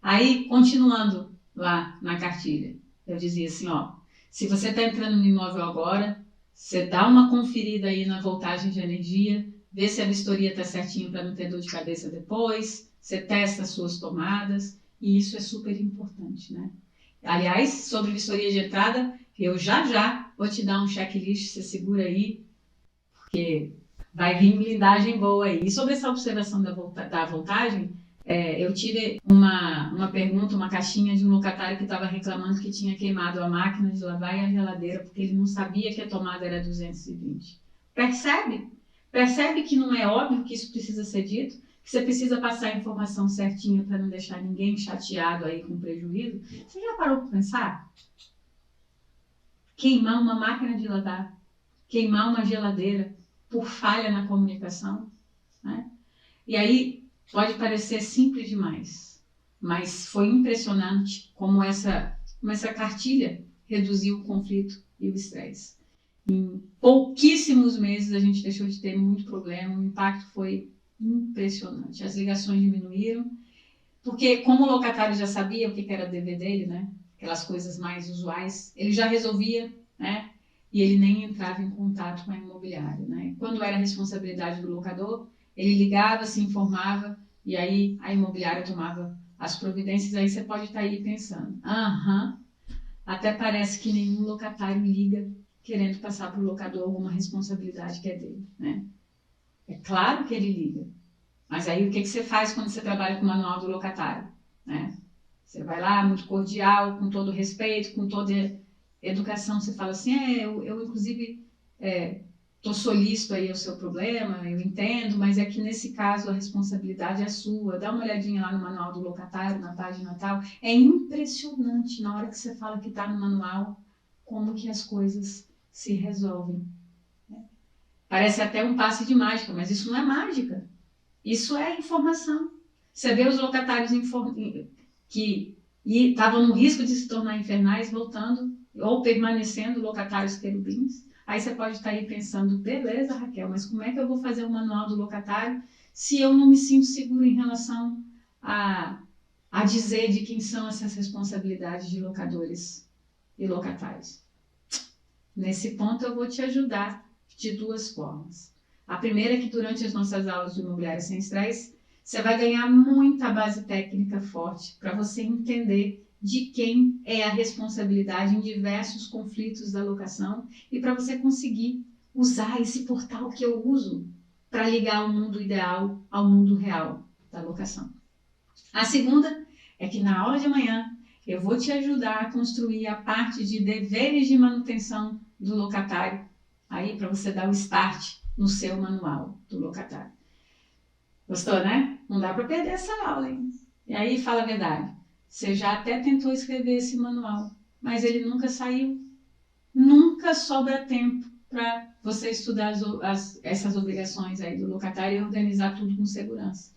Aí, continuando lá na cartilha, eu dizia assim, se você está entrando no imóvel agora, você dá uma conferida aí na voltagem de energia, vê se a vistoria está certinho para não ter dor de cabeça depois, você testa as suas tomadas, e isso é super importante, né? Aliás, sobre vistoria de entrada, eu já vou te dar um checklist, você segura aí, porque vai vir blindagem boa aí. E sobre essa observação da voltagem, eu tive uma pergunta, uma caixinha de um locatário que estava reclamando que tinha queimado a máquina de lavar e a geladeira porque ele não sabia que a tomada era 220. Percebe? Percebe que não é óbvio que isso precisa ser dito? Que você precisa passar a informação certinha para não deixar ninguém chateado aí com prejuízo? Você já parou para pensar? Queimar uma máquina de lavar, queimar uma geladeira por falha na comunicação, né? E aí pode parecer simples demais, mas foi impressionante como essa cartilha reduziu o conflito e o estresse. Em pouquíssimos meses a gente deixou de ter muito problema, o impacto foi impressionante. As ligações diminuíram, porque como o locatário já sabia o que era dever dele, né? Aquelas coisas mais usuais, ele já resolvia, né? E ele nem entrava em contato com a imobiliária, né? Quando era responsabilidade do locador, ele ligava, se informava, e aí a imobiliária tomava as providências. Aí você pode estar aí pensando, até parece que nenhum locatário liga querendo passar para o locador alguma responsabilidade que é dele, né? É claro que ele liga, mas aí o que você faz quando você trabalha com o manual do locatário, né? Você vai lá, muito cordial, com todo respeito, com toda educação, você fala assim, eu inclusive estou solícito aí ao seu problema, eu entendo, mas é que nesse caso a responsabilidade é sua. Dá uma olhadinha lá no manual do locatário, na página tal. É impressionante na hora que você fala que está no manual, como que as coisas se resolvem. Parece até um passe de mágica, mas isso não é mágica. Isso é informação. Você vê os locatários que estavam no risco de se tornar infernais, voltando ou permanecendo locatários querubins. Aí você pode estar aí pensando, beleza, Raquel, mas como é que eu vou fazer o manual do locatário se eu não me sinto seguro em relação a dizer de quem são essas responsabilidades de locadores e locatários? Nesse ponto eu vou te ajudar de duas formas. A primeira é que durante as nossas aulas de imobiliária sem estresse, você vai ganhar muita base técnica forte para você entender de quem é a responsabilidade em diversos conflitos da locação e para você conseguir usar esse portal que eu uso para ligar o mundo ideal ao mundo real, da locação. A segunda é que na aula de amanhã eu vou te ajudar a construir a parte de deveres de manutenção do locatário, aí para você dar o start no seu manual do locatário. Gostou, né? Não dá para perder essa aula, hein? E aí, fala a verdade, você já até tentou escrever esse manual, mas ele nunca saiu. Nunca sobra tempo para você estudar essas obrigações aí do locatário e organizar tudo com segurança.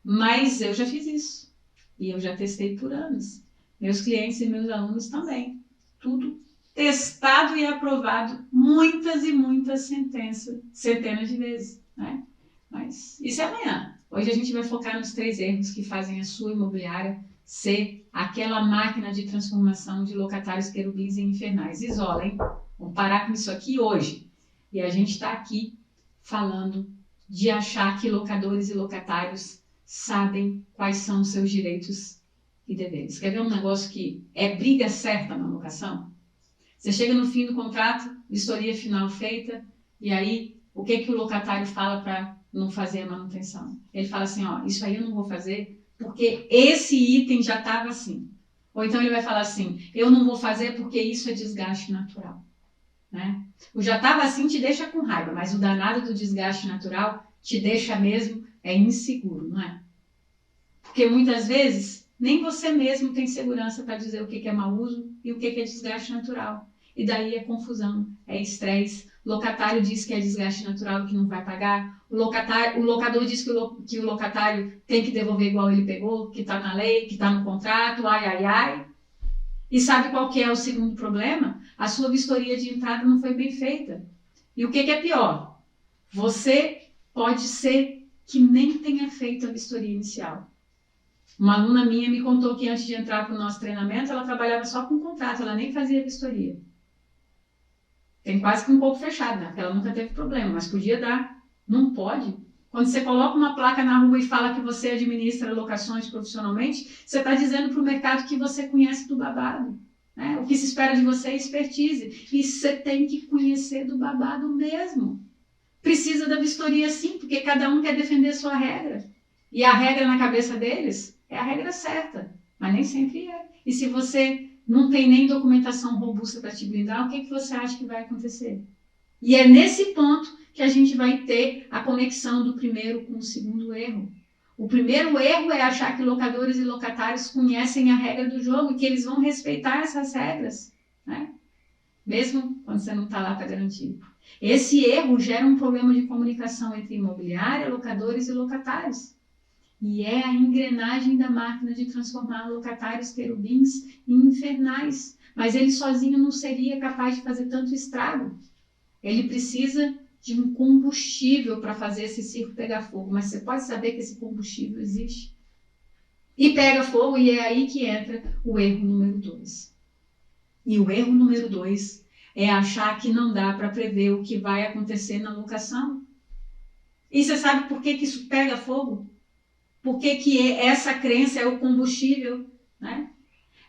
Mas eu já fiz isso e eu já testei por anos. Meus clientes e meus alunos também. Tudo testado e aprovado muitas e muitas centenas de vezes, né? Mas isso é amanhã. Hoje a gente vai focar nos 3 erros que fazem a sua imobiliária ser aquela máquina de transformação de locatários querubins em infernais. Isola, hein? Vamos parar com isso aqui hoje. E a gente está aqui falando de achar que locadores e locatários sabem quais são os seus direitos e deveres. Quer ver um negócio que é briga certa na locação? Você chega no fim do contrato, vistoria final feita, e aí o que o locatário fala para não fazer a manutenção? Ele fala assim, ó, isso aí eu não vou fazer porque esse item já estava assim. Ou então ele vai falar assim, eu não vou fazer porque isso é desgaste natural. Né? O já estava assim te deixa com raiva, mas o danado do desgaste natural te deixa mesmo inseguro, não é? Porque muitas vezes nem você mesmo tem segurança para dizer o que é mau uso e o que é desgaste natural. E daí é confusão, é estresse. O locatário diz que é desgaste natural, que não vai pagar. O locador diz que o locatário tem que devolver igual ele pegou, que está na lei, que está no contrato, ai, ai, ai. E sabe qual que é o segundo problema? A sua vistoria de entrada não foi bem feita. E o que é pior? Você pode ser que nem tenha feito a vistoria inicial. Uma aluna minha me contou que antes de entrar para o nosso treinamento, ela trabalhava só com contrato, ela nem fazia vistoria. Tem quase que um pouco fechado, né? Porque ela nunca teve problema, mas podia dar. Não pode. Quando você coloca uma placa na rua e fala que você administra locações profissionalmente, você está dizendo para o mercado que você conhece do babado. Né? O que se espera de você é expertise. E você tem que conhecer do babado mesmo. Precisa da vistoria sim, porque cada um quer defender sua regra. E a regra na cabeça deles é a regra certa, mas nem sempre é. E se você não tem nem documentação robusta para te blindar, o que você acha que vai acontecer? E é nesse ponto que a gente vai ter a conexão do primeiro com o segundo erro. O primeiro erro é achar que locadores e locatários conhecem a regra do jogo e que eles vão respeitar essas regras, né? Mesmo quando você não está lá para garantir. Esse erro gera um problema de comunicação entre imobiliária, locadores e locatários. E é a engrenagem da máquina de transformar locatários querubins em infernais. Mas ele sozinho não seria capaz de fazer tanto estrago. Ele precisa de um combustível para fazer esse circo pegar fogo. Mas você pode saber que esse combustível existe. E pega fogo, e é aí que entra o erro número 2. E o erro número 2 é achar que não dá para prever o que vai acontecer na locação. E você sabe por que isso pega fogo? Por que essa crença é o combustível, né?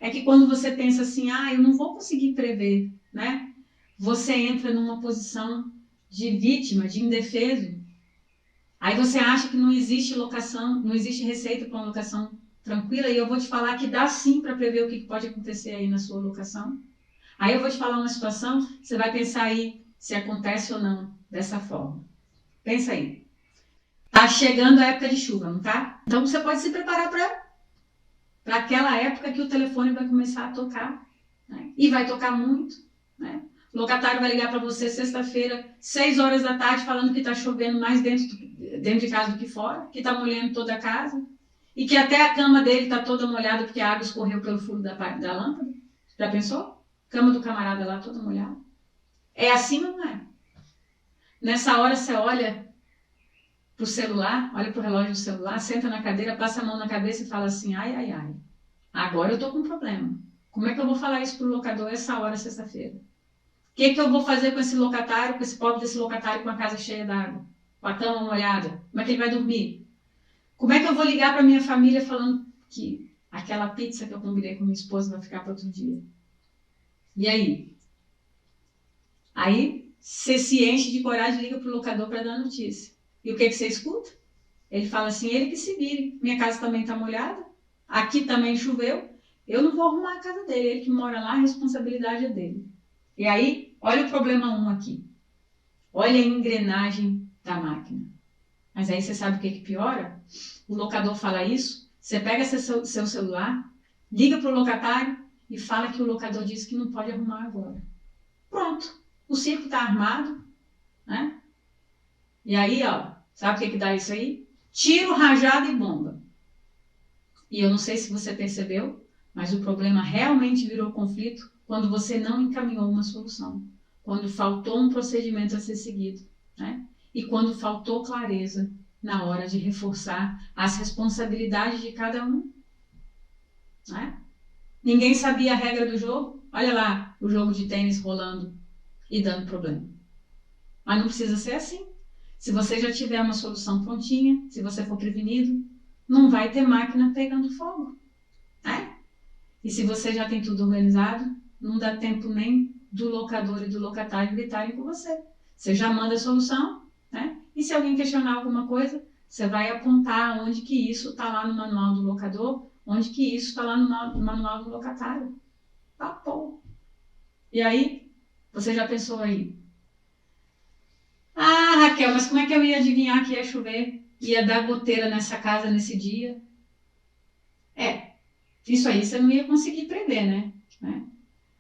É que quando você pensa assim, eu não vou conseguir prever, né? Você entra numa posição de vítima, de indefeso. Aí você acha que não existe locação, não existe receita para uma locação tranquila, e eu vou te falar que dá sim para prever o que pode acontecer aí na sua locação. Aí eu vou te falar uma situação, você vai pensar aí se acontece ou não dessa forma. Pensa aí. Tá chegando a época de chuva, não tá? Então você pode se preparar para aquela época que o telefone vai começar a tocar, né? E vai tocar muito, né? O locatário vai ligar para você sexta-feira, 6 horas da tarde, falando que está chovendo mais dentro de casa do que fora, que está molhando toda a casa, e que até a cama dele está toda molhada porque a água escorreu pelo furo da lâmpada. Já pensou? Cama do camarada lá toda molhada. É assim ou não é? Nessa hora você olha para o celular, olha para o relógio do celular, senta na cadeira, passa a mão na cabeça e fala assim, ai, ai, ai, agora eu estou com um problema. Como é que eu vou falar isso para o locador essa hora, sexta-feira? O que eu vou fazer com esse locatário, com esse pobre desse locatário com a casa cheia d'água, com a cama molhada? Como é que ele vai dormir? Como é que eu vou ligar para minha família falando que aquela pizza que eu combinei com minha esposa vai ficar para outro dia? E aí? Aí você se enche de coragem e liga para o locador para dar notícia. E o que você escuta? Ele fala assim, ele que se vire, minha casa também está molhada, aqui também choveu, eu não vou arrumar a casa dele, ele que mora lá, a responsabilidade é dele. E aí, olha o problema 1 aqui. Olha a engrenagem da máquina. Mas aí você sabe o que piora? O locador fala isso, você pega seu celular, liga para o locatário e fala que o locador disse que não pode arrumar agora. Pronto, o circo está armado, né? E aí, ó, sabe o que dá isso aí? Tiro, rajada e bomba. E eu não sei se você percebeu, mas o problema realmente virou conflito quando você não encaminhou uma solução, quando faltou um procedimento a ser seguido, né? E quando faltou clareza na hora de reforçar as responsabilidades de cada um, né? Ninguém sabia a regra do jogo. Olha lá o jogo de tênis rolando e dando problema. Mas não precisa ser assim. Se você já tiver uma solução prontinha, se você for prevenido, não vai ter máquina pegando fogo, né? E se você já tem tudo organizado, não dá tempo nem do locador e do locatário gritarem com você. Você já manda a solução, né? E se alguém questionar alguma coisa, você vai apontar onde que isso está lá no manual do locador, onde que isso está lá no manual do locatário. Tá bom. E aí, você já pensou aí? Ah, Raquel, mas como é que eu ia adivinhar que ia chover? Ia dar goteira nessa casa nesse dia? Isso aí você não ia conseguir prever, né?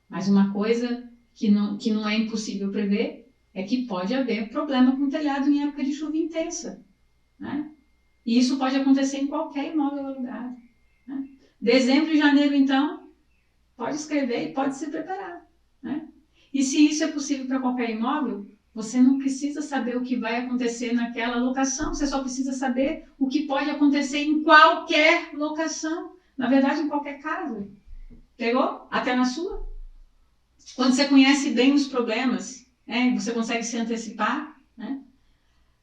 Mas uma coisa que não é impossível prever é que pode haver problema com o telhado em época de chuva intensa, né? E isso pode acontecer em qualquer imóvel alugado, né? Dezembro e janeiro, então, pode escrever e pode se preparar, né? E se isso é possível para qualquer imóvel, você não precisa saber o que vai acontecer naquela locação, você só precisa saber o que pode acontecer em qualquer locação. Na verdade, em qualquer casa. Pegou? Até na sua. Quando você conhece bem os problemas, você consegue se antecipar, né?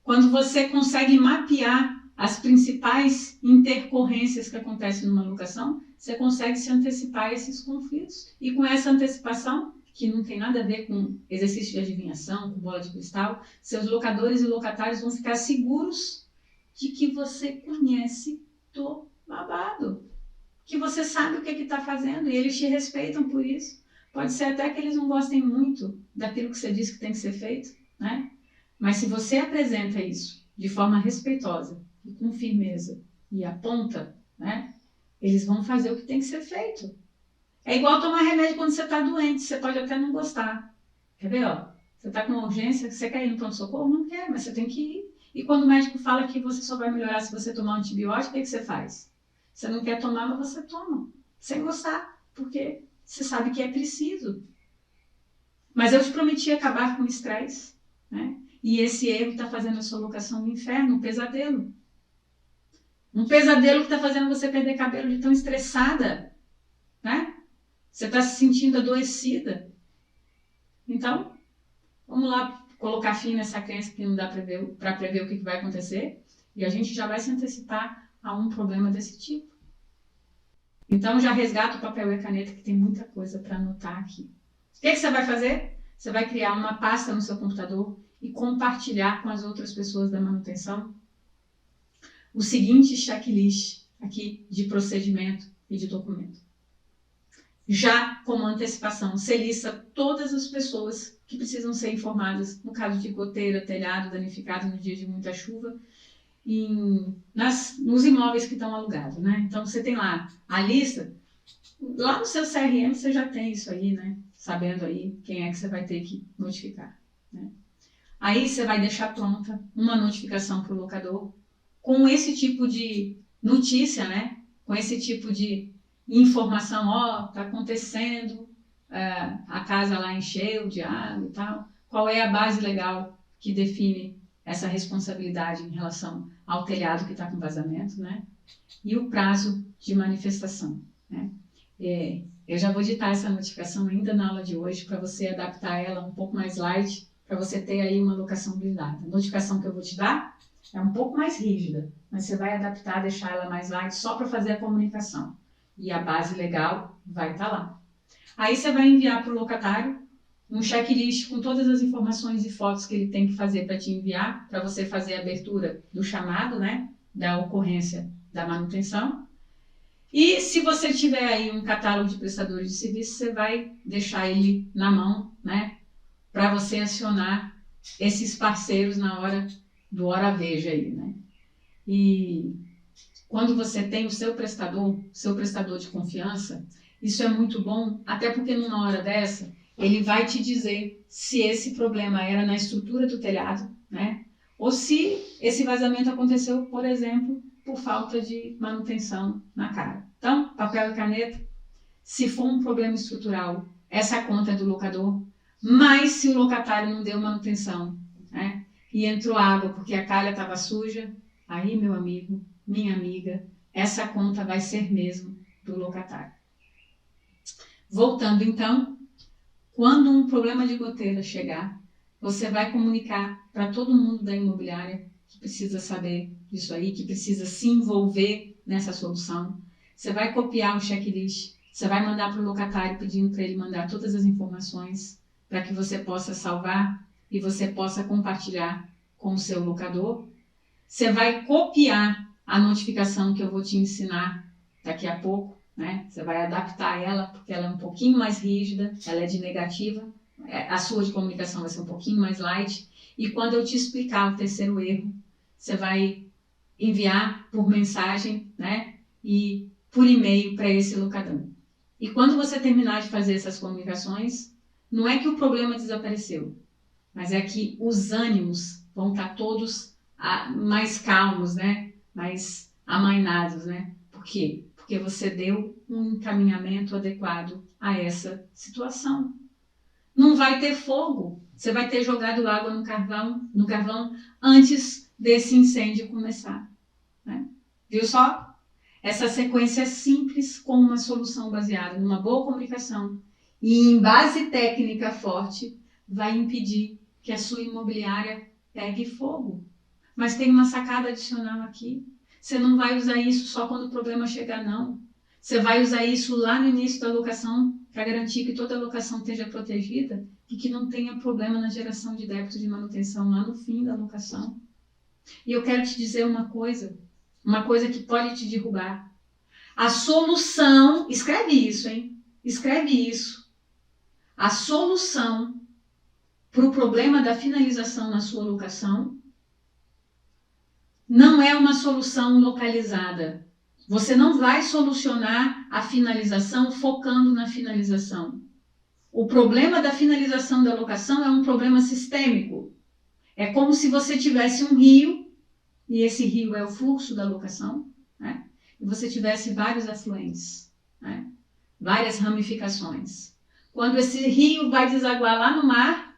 Quando você consegue mapear as principais intercorrências que acontecem numa locação, você consegue se antecipar a esses conflitos. E com essa antecipação, que não tem nada a ver com exercício de adivinhação, com bola de cristal, seus locadores e locatários vão ficar seguros de que você conhece do babado, que você sabe o que está fazendo e eles te respeitam por isso. Pode ser até que eles não gostem muito daquilo que você disse que tem que ser feito, né? Mas se você apresenta isso de forma respeitosa e com firmeza e aponta, né, eles vão fazer o que tem que ser feito. É igual tomar remédio quando você está doente, você pode até não gostar. Quer ver, ó? Você está com uma urgência, você quer ir no pronto-socorro? Não quer, mas você tem que ir. E quando o médico fala que você só vai melhorar se você tomar um antibiótico, o que você faz? Você não quer tomar, mas você toma, sem gostar, porque você sabe que é preciso. Mas eu te prometi acabar com o estresse, né? E esse erro está fazendo a sua locação um inferno, um pesadelo. Um pesadelo que está fazendo você perder cabelo de tão estressada, né? Você está se sentindo adoecida. Então, vamos lá colocar fim nessa crença que não dá para prever o que vai acontecer. E a gente já vai se antecipar a um problema desse tipo. Então, já resgata o papel e a caneta, que tem muita coisa para anotar aqui. O que você vai fazer? Você vai criar uma pasta no seu computador e compartilhar com as outras pessoas da manutenção o seguinte checklist aqui de procedimento e de documento. Já como antecipação, você lista todas as pessoas que precisam ser informadas no caso de goteira, telhado danificado no dia de muita chuva, nos imóveis que estão alugados, né? Então você tem lá a lista, lá no seu CRM você já tem isso aí, né? Sabendo aí quem é que você vai ter que notificar, né? Aí você vai deixar pronta uma notificação para o locador com esse tipo de notícia, né? Com esse tipo de informação, ó, tá acontecendo, a casa lá encheu de água e tal. Qual é a base legal que define essa responsabilidade em relação ao telhado que está com vazamento, né? E o prazo de manifestação, né? Eu já vou ditar essa notificação ainda na aula de hoje para você adaptar ela um pouco mais light, para você ter aí uma locação blindada. A notificação que eu vou te dar é um pouco mais rígida, mas você vai adaptar, deixar ela mais light só para fazer a comunicação. E a base legal vai estar lá. Aí você vai enviar para o locatário um checklist com todas as informações e fotos que ele tem que fazer para te enviar, para você fazer a abertura do chamado, né? da ocorrência da manutenção. E se você tiver aí um catálogo de prestadores de serviço, você vai deixar ele na mão, né, para você acionar esses parceiros na hora do hora veja aí, né? E quando você tem o seu prestador de confiança, isso é muito bom, até porque numa hora dessa, ele vai te dizer se esse problema era na estrutura do telhado, né? Ou se esse vazamento aconteceu, por exemplo, por falta de manutenção na cara. Então, papel e caneta, se for um problema estrutural, essa conta é do locador, mas se o locatário não deu manutenção, né? E entrou água porque a calha estava suja, aí, meu amigo, minha amiga, essa conta vai ser mesmo do locatário. Voltando então, quando um problema de goteira chegar, você vai comunicar para todo mundo da imobiliária que precisa saber disso aí, que precisa se envolver nessa solução. Você vai copiar um checklist, você vai mandar para o locatário pedindo para ele mandar todas as informações para que você possa salvar e você possa compartilhar com o seu locador. Você vai copiar a notificação que eu vou te ensinar daqui a pouco, né? Você vai adaptar ela, porque ela é um pouquinho mais rígida, ela é de negativa, a sua de comunicação vai ser um pouquinho mais light, e quando eu te explicar o terceiro erro, você vai enviar por mensagem, né? E por e-mail para esse locador. E quando você terminar de fazer essas comunicações, não é que o problema desapareceu, mas é que os ânimos vão estar todos mais calmos, né? Mais amainados, né? Por quê? Porque você deu um encaminhamento adequado a essa situação. Não vai ter fogo. Você vai ter jogado água no carvão antes desse incêndio começar, né? Viu só? Essa sequência é simples com uma solução baseada numa boa comunicação e em base técnica forte vai impedir que a sua imobiliária pegue fogo. Mas tem uma sacada adicional aqui. Você não vai usar isso só quando o problema chegar, não. Você vai usar isso lá no início da locação para garantir que toda a locação esteja protegida e que não tenha problema na geração de débito de manutenção lá no fim da locação. E eu quero te dizer uma coisa que pode te derrubar. A solução, escreve isso, hein? Escreve isso. A solução para o problema da finalização na sua locação não é uma solução localizada. Você não vai solucionar a finalização focando na finalização. O problema da finalização da locação é um problema sistêmico. É como se você tivesse um rio, e esse rio é o fluxo da locação, né? E você tivesse vários afluentes, né? Várias ramificações. Quando esse rio vai desaguar lá no mar,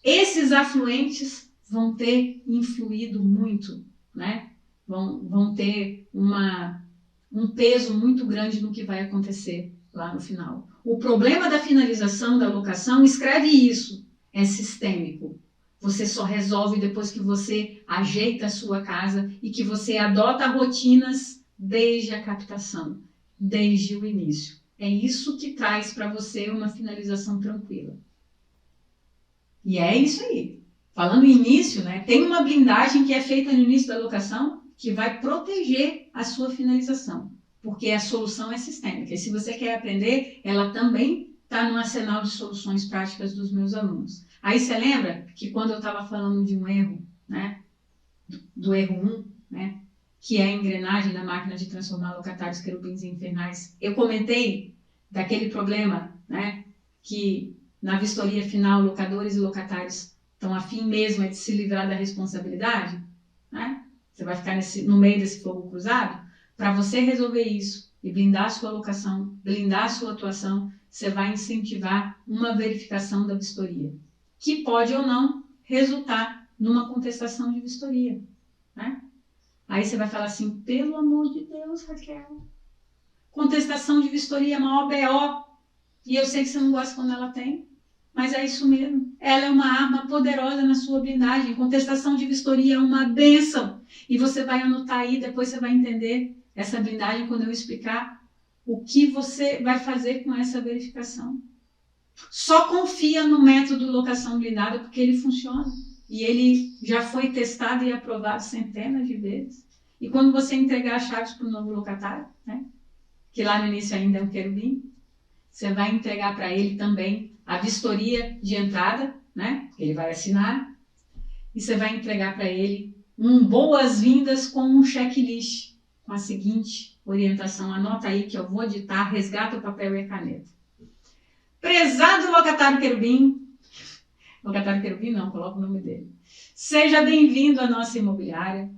esses afluentes vão ter influído muito, né? Vão ter um peso muito grande no que vai acontecer lá no final. O problema da finalização da locação, escreve isso, é sistêmico. Você só resolve depois que você ajeita a sua casa e que você adota rotinas desde a captação, desde o início. É isso que traz para você uma finalização tranquila. E é isso aí. Falando em início, né, tem uma blindagem que é feita no início da locação que vai proteger a sua finalização, porque a solução é sistêmica. E se você quer aprender, ela também está no arsenal de soluções práticas dos meus alunos. Aí você lembra que quando eu estava falando de um erro, né, do erro 1, né, que é a engrenagem da máquina de transformar locatários querubins em infernais, eu comentei daquele problema, né, que na vistoria final locadores e locatários estão a fim mesmo de se livrar da responsabilidade, né? Você vai ficar no meio desse fogo cruzado. Para você resolver isso e blindar a sua locação, blindar a sua atuação, você vai incentivar uma verificação da vistoria, que pode ou não resultar numa contestação de vistoria, né? Aí você vai falar assim, pelo amor de Deus, Raquel, contestação de vistoria é uma OBO, e eu sei que você não gosta quando ela tem, mas é isso mesmo. Ela é uma arma poderosa na sua blindagem. Contestação de vistoria é uma bênção. E você vai anotar aí, depois você vai entender essa blindagem quando eu explicar o que você vai fazer com essa verificação. Só confia no método locação blindada porque ele funciona. E ele já foi testado e aprovado centenas de vezes. E quando você entregar as chaves para o novo locatário, né, que lá no início ainda é um querubim, você vai entregar para ele também a vistoria de entrada, né, que ele vai assinar, e você vai entregar para ele boas-vindas com um checklist, com a seguinte orientação. Anota aí que eu vou ditar, resgata o papel e a caneta. Prezado locatário querubim não, coloca o nome dele. Seja bem-vindo à nossa imobiliária.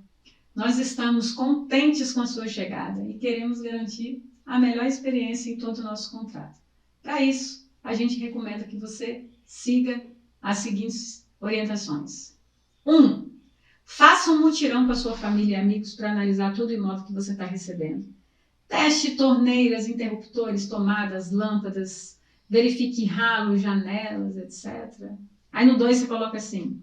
Nós estamos contentes com a sua chegada e queremos garantir a melhor experiência em todo o nosso contrato. Para isso, a gente recomenda que você siga as seguintes orientações. 1. Faça um mutirão com a sua família e amigos para analisar todo o imóvel que você está recebendo. Teste torneiras, interruptores, tomadas, lâmpadas, verifique ralos, janelas, etc. Aí no 2 você coloca assim: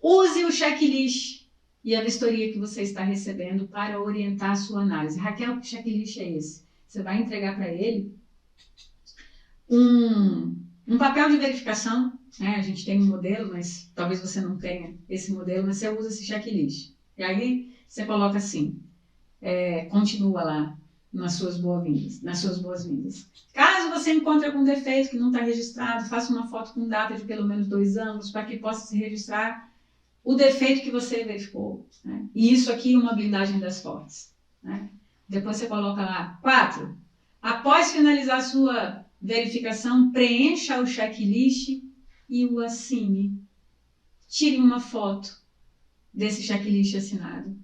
use o checklist e a vistoria que você está recebendo para orientar a sua análise. Raquel, que checklist é esse? Você vai entregar para ele um papel de verificação, né? A gente tem um modelo, mas talvez você não tenha esse modelo, mas você usa esse checklist. E aí você coloca assim, continua lá nas suas boas-vindas. Caso você encontre algum defeito que não está registrado, faça uma foto com data de pelo menos 2 anos para que possa se registrar o defeito que você verificou. Né? E isso aqui é uma blindagem das fontes. Né? Depois você coloca lá, 4. Após finalizar a sua verificação, preencha o checklist e o assine. Tire uma foto desse checklist assinado.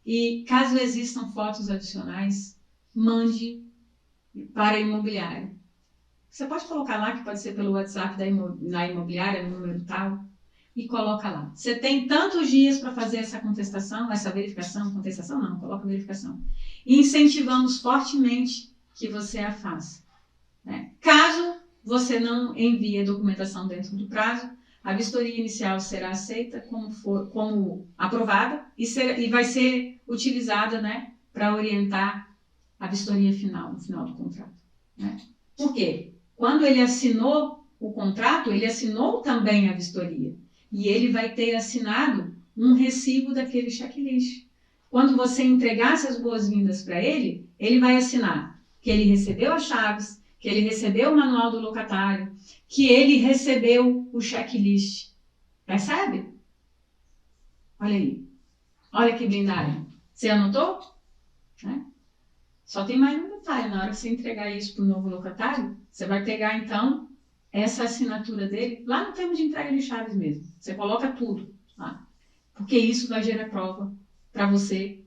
E caso existam fotos adicionais, mande para a imobiliária. Você pode colocar lá, que pode ser pelo WhatsApp da imobiliária, no número tal, e coloca lá. Você tem tantos dias para fazer essa contestação, essa verificação, contestação não, coloca verificação. E incentivamos fortemente que você a faça. Né? Caso você não envie a documentação dentro do prazo, a vistoria inicial será aceita como aprovada e vai ser utilizada, né, para orientar a vistoria final, no final do contrato. Né? Por quê? Quando ele assinou o contrato, ele assinou também a vistoria. E ele vai ter assinado um recibo daquele checklist. Quando você entregar essas boas-vindas para ele, ele vai assinar que ele recebeu as chaves, que ele recebeu o manual do locatário, que ele recebeu o checklist. Percebe? Olha aí. Olha que blindagem. Você anotou? Né? Só tem mais um detalhe. Na hora que você entregar isso para o novo locatário, você vai pegar, então, essa assinatura dele lá no termo de entrega de chaves mesmo. Você coloca tudo lá. Porque isso vai gerar prova para você.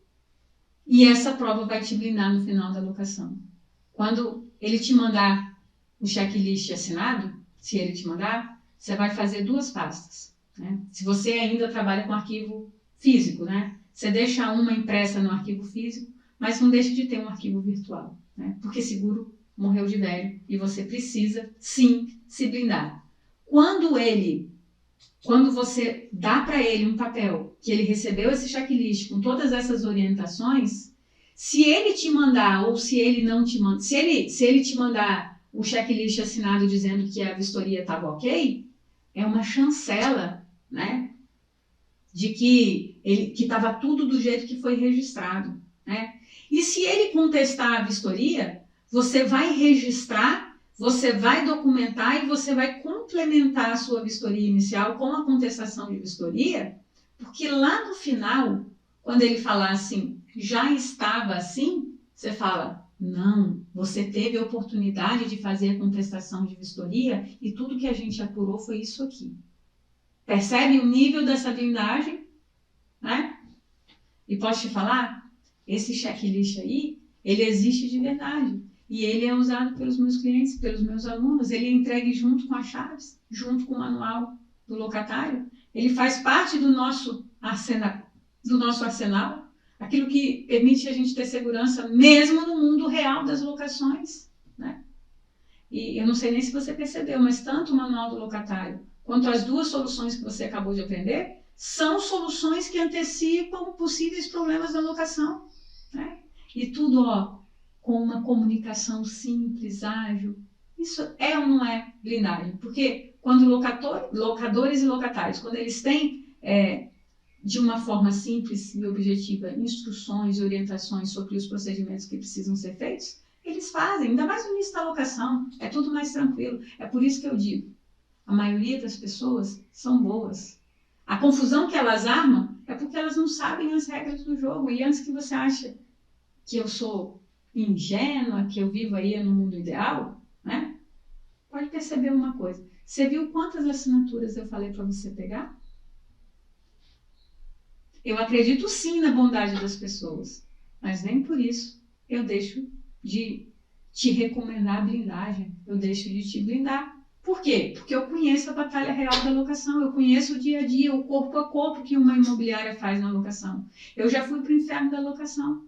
E essa prova vai te blindar no final da locação. Quando ele te mandar o checklist assinado, se ele te mandar, você vai fazer 2 pastas. Né? Se você ainda trabalha com arquivo físico, né? Você deixa uma impressa no arquivo físico, mas não deixe de ter um arquivo virtual. Né? Porque seguro morreu de velho e você precisa, sim, se blindar. Quando você dá para ele um papel que ele recebeu esse checklist com todas essas orientações, se ele te mandar ou se ele não te mandar, se ele te mandar o checklist assinado dizendo que a vistoria estava ok, é uma chancela, né, de que estava tudo do jeito que foi registrado. Né? E se ele contestar a vistoria, você vai registrar, você vai documentar e você vai complementar a sua vistoria inicial com a contestação de vistoria, porque lá no final, quando ele falar assim, já estava assim, você fala, não, você teve a oportunidade de fazer a contestação de vistoria e tudo que a gente apurou foi isso aqui. Percebe o nível dessa blindagem? Né? E posso te falar, esse checklist aí, ele existe de verdade. E ele é usado pelos meus clientes, pelos meus alunos. Ele é entregue junto com as chaves, junto com o manual do locatário. Ele faz parte do nosso arsenal, aquilo que permite a gente ter segurança mesmo no mundo real das locações. Né? E eu não sei nem se você percebeu, mas tanto o manual do locatário quanto as 2 soluções que você acabou de aprender são soluções que antecipam possíveis problemas da locação. Né? E tudo, com uma comunicação simples, ágil. Isso é ou não é blindagem? Porque quando locadores e locatários, quando eles têm de uma forma simples e objetiva, instruções e orientações sobre os procedimentos que precisam ser feitos, eles fazem, ainda mais no início da locação, é tudo mais tranquilo. É por isso que eu digo, a maioria das pessoas são boas. A confusão que elas armam é porque elas não sabem as regras do jogo. E antes que você ache que eu sou ingênua, que eu vivo aí no mundo ideal, né? Pode perceber uma coisa. Você viu quantas assinaturas eu falei para você pegar? Eu acredito sim na bondade das pessoas, mas nem por isso eu deixo de te recomendar a blindagem, eu deixo de te blindar. Por quê? Porque eu conheço a batalha real da locação, eu conheço o dia a dia, o corpo a corpo que uma imobiliária faz na locação. Eu já fui para o inferno da locação,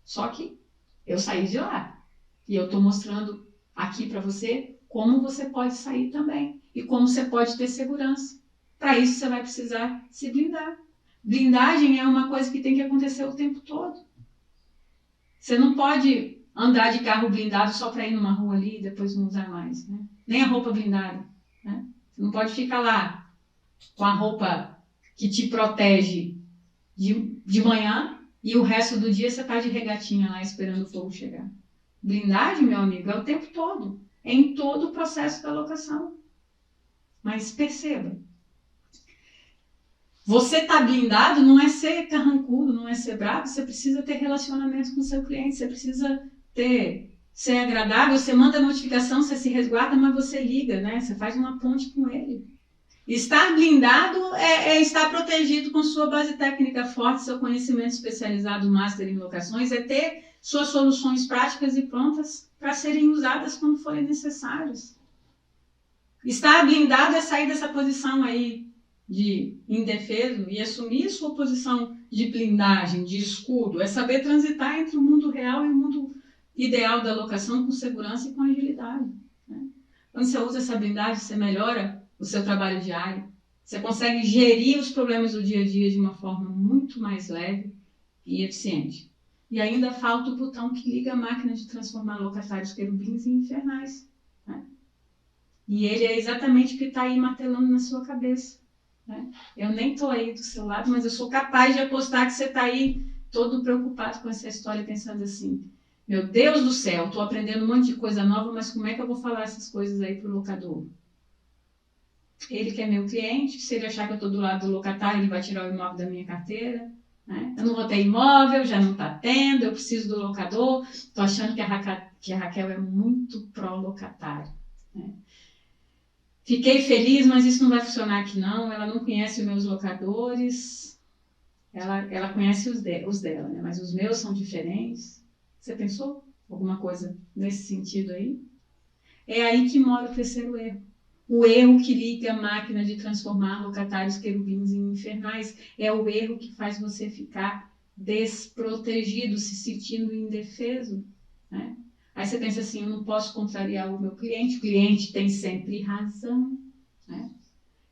só que eu saí de lá. E eu estou mostrando aqui para você como você pode sair também e como você pode ter segurança. Para isso você vai precisar se blindar. Blindagem é uma coisa que tem que acontecer o tempo todo. Você não pode andar de carro blindado só para ir numa rua ali e depois não usar mais, né? Nem a roupa blindada, né? Você não pode ficar lá com a roupa que te protege de manhã e o resto do dia você está de regatinha lá esperando o fogo chegar. Blindagem, meu amigo, é o tempo todo. É em todo o processo da locação. Mas perceba, você tá blindado não é ser carrancudo, não é ser bravo, você precisa ter relacionamento com o seu cliente, você precisa ser agradável, você manda notificação, você se resguarda, mas você liga, né? Você faz uma ponte com ele. Estar blindado é estar protegido com sua base técnica forte, seu conhecimento especializado, master em locações, é ter suas soluções práticas e prontas para serem usadas quando forem necessárias. Estar blindado é sair dessa posição aí de indefeso e assumir a sua posição de blindagem, de escudo, é saber transitar entre o mundo real e o mundo ideal da locação com segurança e com agilidade, né? Quando você usa essa blindagem, você melhora o seu trabalho diário, você consegue gerir os problemas do dia a dia de uma forma muito mais leve e eficiente. E ainda falta o botão que liga a máquina de transformar locatários querubins em infernais, né? E ele é exatamente o que está aí martelando na sua cabeça, né? Eu nem estou aí do seu lado, mas eu sou capaz de apostar que você está aí todo preocupado com essa história, pensando assim, meu Deus do céu, estou aprendendo um monte de coisa nova, mas como é que eu vou falar essas coisas aí para o locador? Ele que é meu cliente, se ele achar que eu estou do lado do locatário, ele vai tirar o imóvel da minha carteira, né? Eu não vou ter imóvel, já não está tendo, eu preciso do locador, estou achando que a Raquel é muito pró-locatário, né? Fiquei feliz, mas isso não vai funcionar aqui não, ela não conhece os meus locadores, ela conhece os dela, né? Mas os meus são diferentes. Você pensou alguma coisa nesse sentido aí? É aí que mora o terceiro erro. O erro que liga a máquina de transformar locatários querubins em infernais. É o erro que faz você ficar desprotegido, se sentindo indefeso, né? Aí você pensa assim, eu não posso contrariar o meu cliente, o cliente tem sempre razão, né?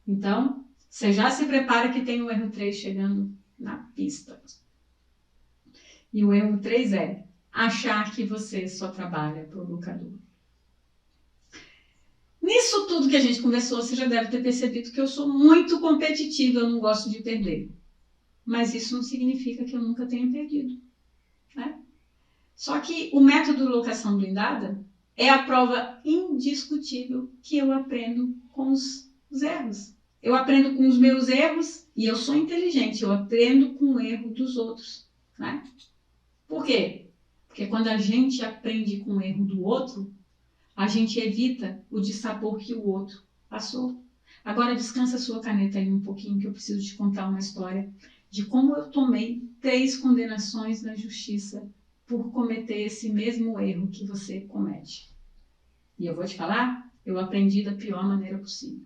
Então, você já se prepara que tem o erro 3 chegando na pista. E o erro 3 é achar que você só trabalha para o locador. Nisso tudo que a gente conversou, você já deve ter percebido que eu sou muito competitiva, eu não gosto de perder. Mas isso não significa que eu nunca tenha perdido, né? Só que o método locação blindada é a prova indiscutível que eu aprendo com os erros. Eu aprendo com os meus erros e eu sou inteligente, eu aprendo com o erro dos outros, né? Por quê? Porque quando a gente aprende com o erro do outro, a gente evita o dissabor que o outro passou. Agora descansa a sua caneta aí um pouquinho que eu preciso te contar uma história de como eu tomei 3 condenações na justiça por cometer esse mesmo erro que você comete. E eu vou te falar, eu aprendi da pior maneira possível,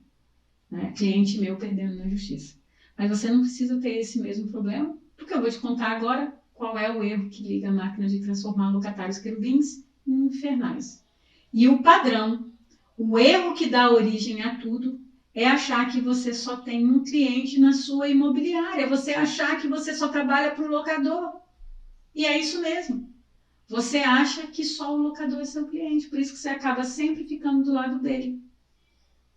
né? Cliente meu perdendo na justiça. Mas você não precisa ter esse mesmo problema, porque eu vou te contar agora qual é o erro que liga a máquina de transformar locatários querubins em infernais. E o padrão, o erro que dá origem a tudo, é achar que você só tem um cliente na sua imobiliária, você achar que você só trabalha para o locador. E é isso mesmo. Você acha que só o locador é seu cliente, por isso que você acaba sempre ficando do lado dele.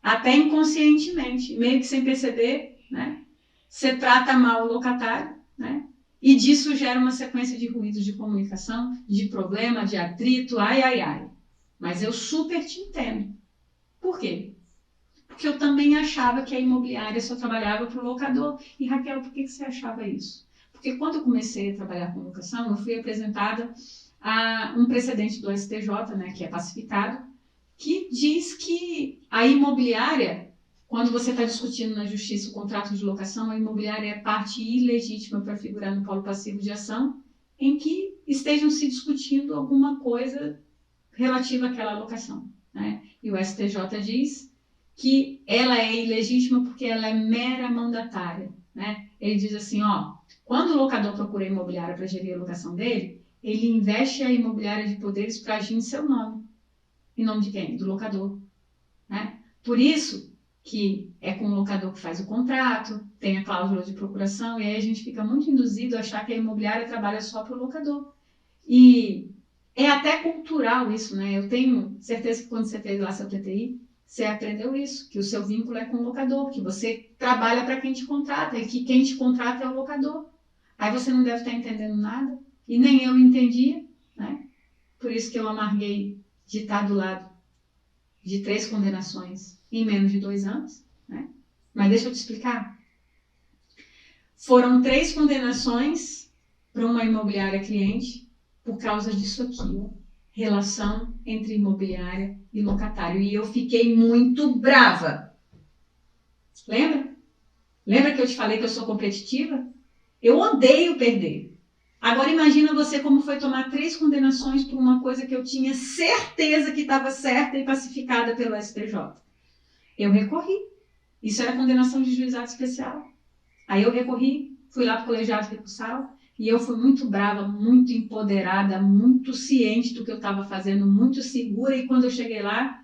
Até inconscientemente, meio que sem perceber, né? você trata mal o locatário, né? E disso gera uma sequência de ruídos de comunicação, de problema, de atrito, ai, ai, ai. Mas eu super te entendo. Por quê? Porque eu também achava que a imobiliária só trabalhava para o locador. E Raquel, por que você achava isso? Porque quando eu comecei a trabalhar com locação, eu fui apresentada a um precedente do STJ, né, que é pacificado, que diz que a imobiliária, quando você está discutindo na justiça o contrato de locação, a imobiliária é parte ilegítima para figurar no polo passivo de ação em que estejam se discutindo alguma coisa relativa àquela locação, né? E o STJ diz que ela é ilegítima porque ela é mera mandatária, né? Ele diz assim, ó, quando o locador procura a imobiliária para gerir a locação dele, ele investe a imobiliária de poderes para agir em seu nome. Em nome de quem? Do locador, né? Por isso que é com o locador que faz o contrato, tem a cláusula de procuração, e aí a gente fica muito induzido a achar que a imobiliária trabalha só para o locador. E é até cultural isso, né? Eu tenho certeza que quando você fez lá seu TTI, você aprendeu isso, que o seu vínculo é com o locador, que você trabalha para quem te contrata, e que quem te contrata é o locador. Aí você não deve estar entendendo nada, e nem eu entendia, né? Por isso que eu amarguei de estar do lado de 3 condenações em menos de 2 anos, né? Mas deixa eu te explicar. Foram 3 condenações para uma imobiliária cliente por causa disso aqui, ó. Relação entre imobiliária e locatário. E eu fiquei muito brava. Lembra? Lembra que eu te falei que eu sou competitiva? Eu odeio perder. Agora imagina você como foi tomar 3 condenações por uma coisa que eu tinha certeza que estava certa e pacificada pelo STJ. Eu recorri. Isso era condenação de juizado especial. Aí eu recorri, fui lá para o colegiado recursal e eu fui muito brava, muito empoderada, muito ciente do que eu estava fazendo, muito segura. E quando eu cheguei lá,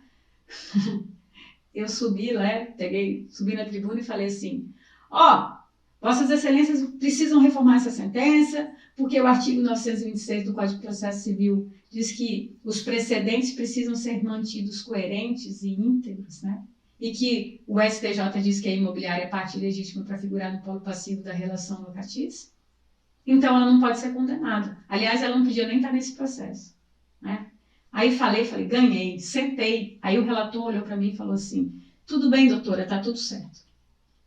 eu subi na tribuna e falei assim, ó, Vossas Excelências precisam reformar essa sentença, porque o artigo 926 do Código de Processo Civil diz que os precedentes precisam ser mantidos coerentes e íntegros, né? E que o STJ diz que a imobiliária é parte legítima para figurar no polo passivo da relação locatícia. Então, ela não pode ser condenada. Aliás, ela não podia nem estar nesse processo, né? Aí falei, ganhei, sentei. Aí o relator olhou para mim e falou assim, tudo bem, doutora, está tudo certo.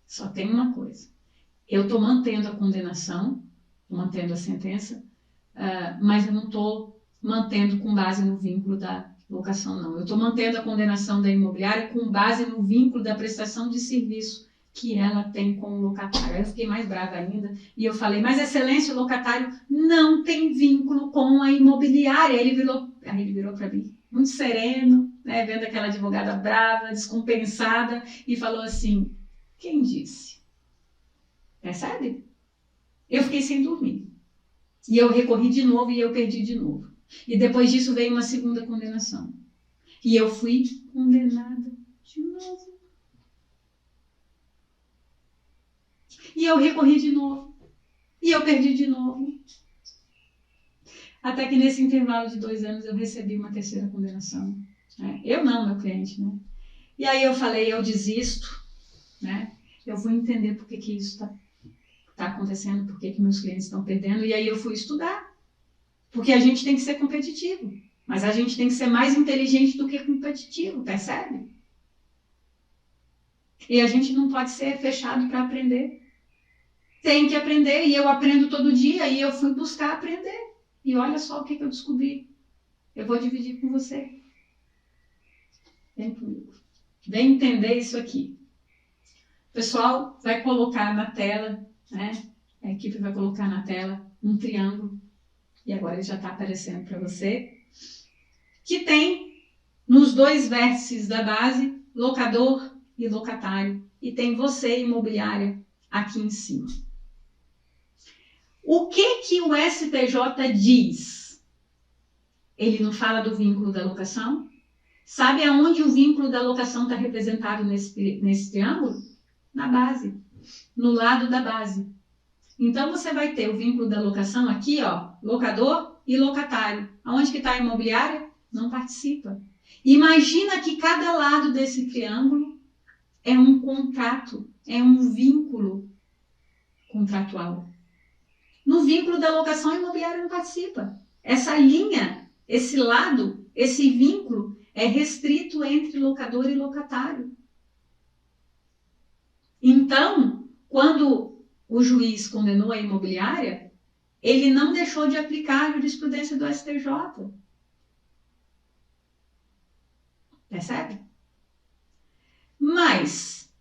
Só tem uma coisa. Eu estou mantendo a condenação, mantendo a sentença, mas eu não estou mantendo com base no vínculo da locação, não. Eu estou mantendo a condenação da imobiliária com base no vínculo da prestação de serviço que ela tem com o locatário. Aí eu fiquei mais brava ainda e eu falei, mas excelência, o locatário não tem vínculo com a imobiliária. Aí ele virou para mim, muito sereno, né, vendo aquela advogada brava, descompensada, e falou assim, quem disse? Percebe? Eu fiquei sem dormir. E eu recorri de novo e eu perdi de novo. E depois disso veio uma segunda condenação. E eu fui condenada de novo. E eu recorri de novo. E eu perdi de novo. Até que nesse intervalo de 2 anos eu recebi uma terceira condenação. Né? Eu não, meu cliente, né? E aí eu falei, eu desisto, né? Eu vou entender por que isso está acontecendo, por que meus clientes estão perdendo. E aí eu fui estudar. Porque a gente tem que ser competitivo. Mas a gente tem que ser mais inteligente do que competitivo, percebe? E a gente não pode ser fechado para aprender. Tem que aprender, e eu aprendo todo dia, e eu fui buscar aprender. E olha só o que eu descobri. Eu vou dividir com você. Vem comigo. Vem entender isso aqui. O pessoal vai colocar na tela, né? A equipe vai colocar na tela um triângulo. E agora ele já está aparecendo para você. Que tem nos 2 vértices da base, locador e locatário. E tem você, imobiliária, aqui em cima. O que o STJ diz? Ele não fala do vínculo da locação? Sabe aonde o vínculo da locação está representado nesse triângulo? Na base, no lado da base. Então, você vai ter o vínculo da locação aqui, ó, locador e locatário. Aonde que está a imobiliária? Não participa. Imagina que cada lado desse triângulo é um contrato, é um vínculo contratual. No vínculo da locação, a imobiliária não participa. Essa linha, esse lado, esse vínculo é restrito entre locador e locatário. Então, quando o juiz condenou a imobiliária, ele não deixou de aplicar a jurisprudência do STJ. Percebe? Mas,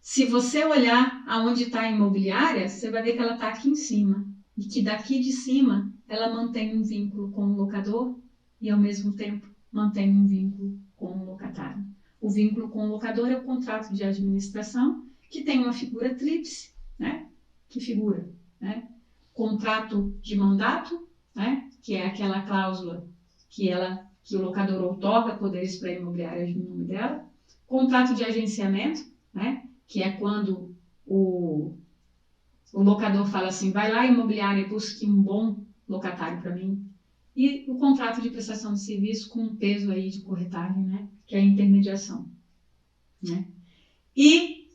se você olhar aonde está a imobiliária, você vai ver que ela está aqui em cima. E que daqui de cima, ela mantém um vínculo com o locador e, ao mesmo tempo, mantém um vínculo com o locatário. O vínculo com o locador é o contrato de administração, que tem uma figura tríplice, né? Que figura, né? Contrato de mandato, né? Que é aquela cláusula que o locador outorga poderes para a imobiliária no nome dela. Contrato de agenciamento, né? Que é quando o locador fala assim, vai lá, imobiliária, e busque um bom locatário para mim. E o contrato de prestação de serviço com um peso aí de corretagem, né? Que é a intermediação, né? E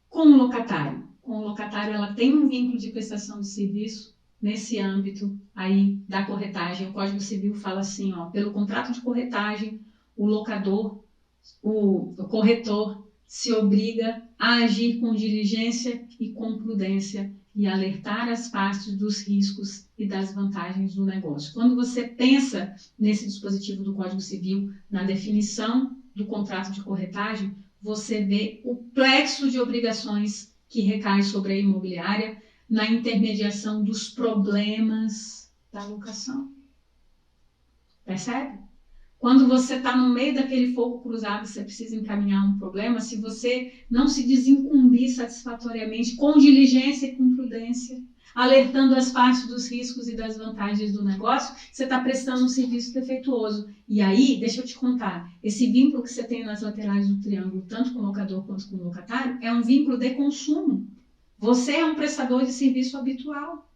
com o locatário. Com o locatário, ela tem um vínculo de prestação de serviço nesse âmbito aí da corretagem. O Código Civil fala assim, ó, pelo contrato de corretagem, o locador, o corretor se obriga a agir com diligência e com prudência e alertar as partes dos riscos e das vantagens do negócio. Quando você pensa nesse dispositivo do Código Civil, na definição do contrato de corretagem, você vê o plexo de obrigações que recai sobre a imobiliária na intermediação dos problemas da locação. Percebe? Quando você está no meio daquele fogo cruzado, você precisa encaminhar um problema, se você não se desincumbir satisfatoriamente, com diligência e com prudência, alertando as partes dos riscos e das vantagens do negócio, você está prestando um serviço defeituoso. E aí, deixa eu te contar, esse vínculo que você tem nas laterais do triângulo, tanto com o locador quanto com o locatário, é um vínculo de consumo. Você é um prestador de serviço habitual.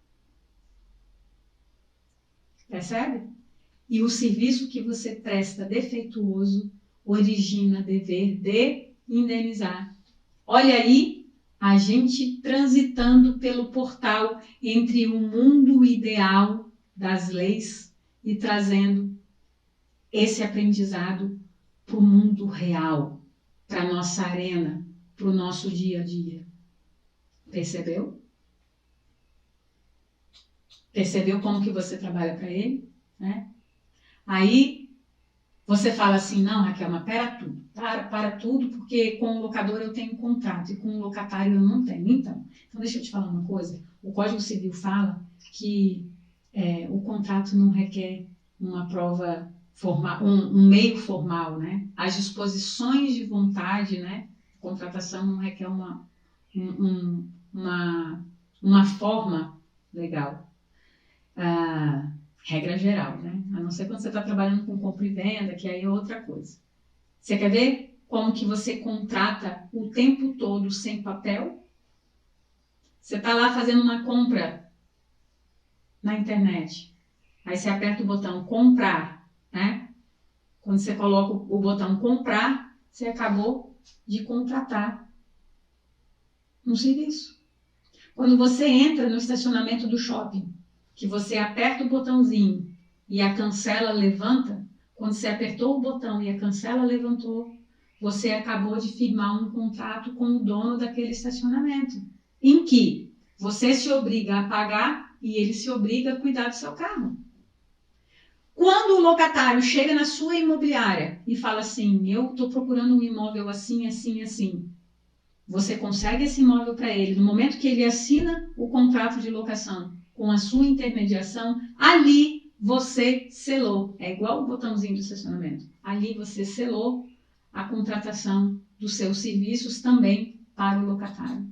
Percebe? E o serviço que você presta defeituoso origina dever de indenizar. Olha aí, a gente transitando pelo portal entre o mundo ideal das leis e trazendo esse aprendizado para o mundo real, para a nossa arena, para o nosso dia a dia. Percebeu? Percebeu como que você trabalha para ele? Né? Aí você fala assim, não, Raquel, mas para tudo, porque com o locador eu tenho contrato e com o locatário eu não tenho. Então deixa eu te falar uma coisa, o Código Civil fala que o contrato não requer uma prova formal, um meio formal, né? As disposições de vontade, né? A contratação não requer uma forma legal. Regra geral, né? A não ser quando você está trabalhando com compra e venda, que aí é outra coisa. Você quer ver como que você contrata o tempo todo sem papel? Você está lá fazendo uma compra na internet. Aí você aperta o botão comprar, né? Quando você coloca o botão comprar, você acabou de contratar um serviço. Quando você entra no estacionamento do shopping, que você aperta o botãozinho e a cancela levanta, quando você apertou o botão e a cancela levantou, você acabou de firmar um contrato com o dono daquele estacionamento, em que você se obriga a pagar e ele se obriga a cuidar do seu carro. Quando o locatário chega na sua imobiliária e fala assim, eu estou procurando um imóvel assim, assim, assim, você consegue esse imóvel para ele. No momento que ele assina o contrato de locação com a sua intermediação, ali você selou. É igual o botãozinho do estacionamento. Ali você selou a contratação dos seus serviços também para o locatário,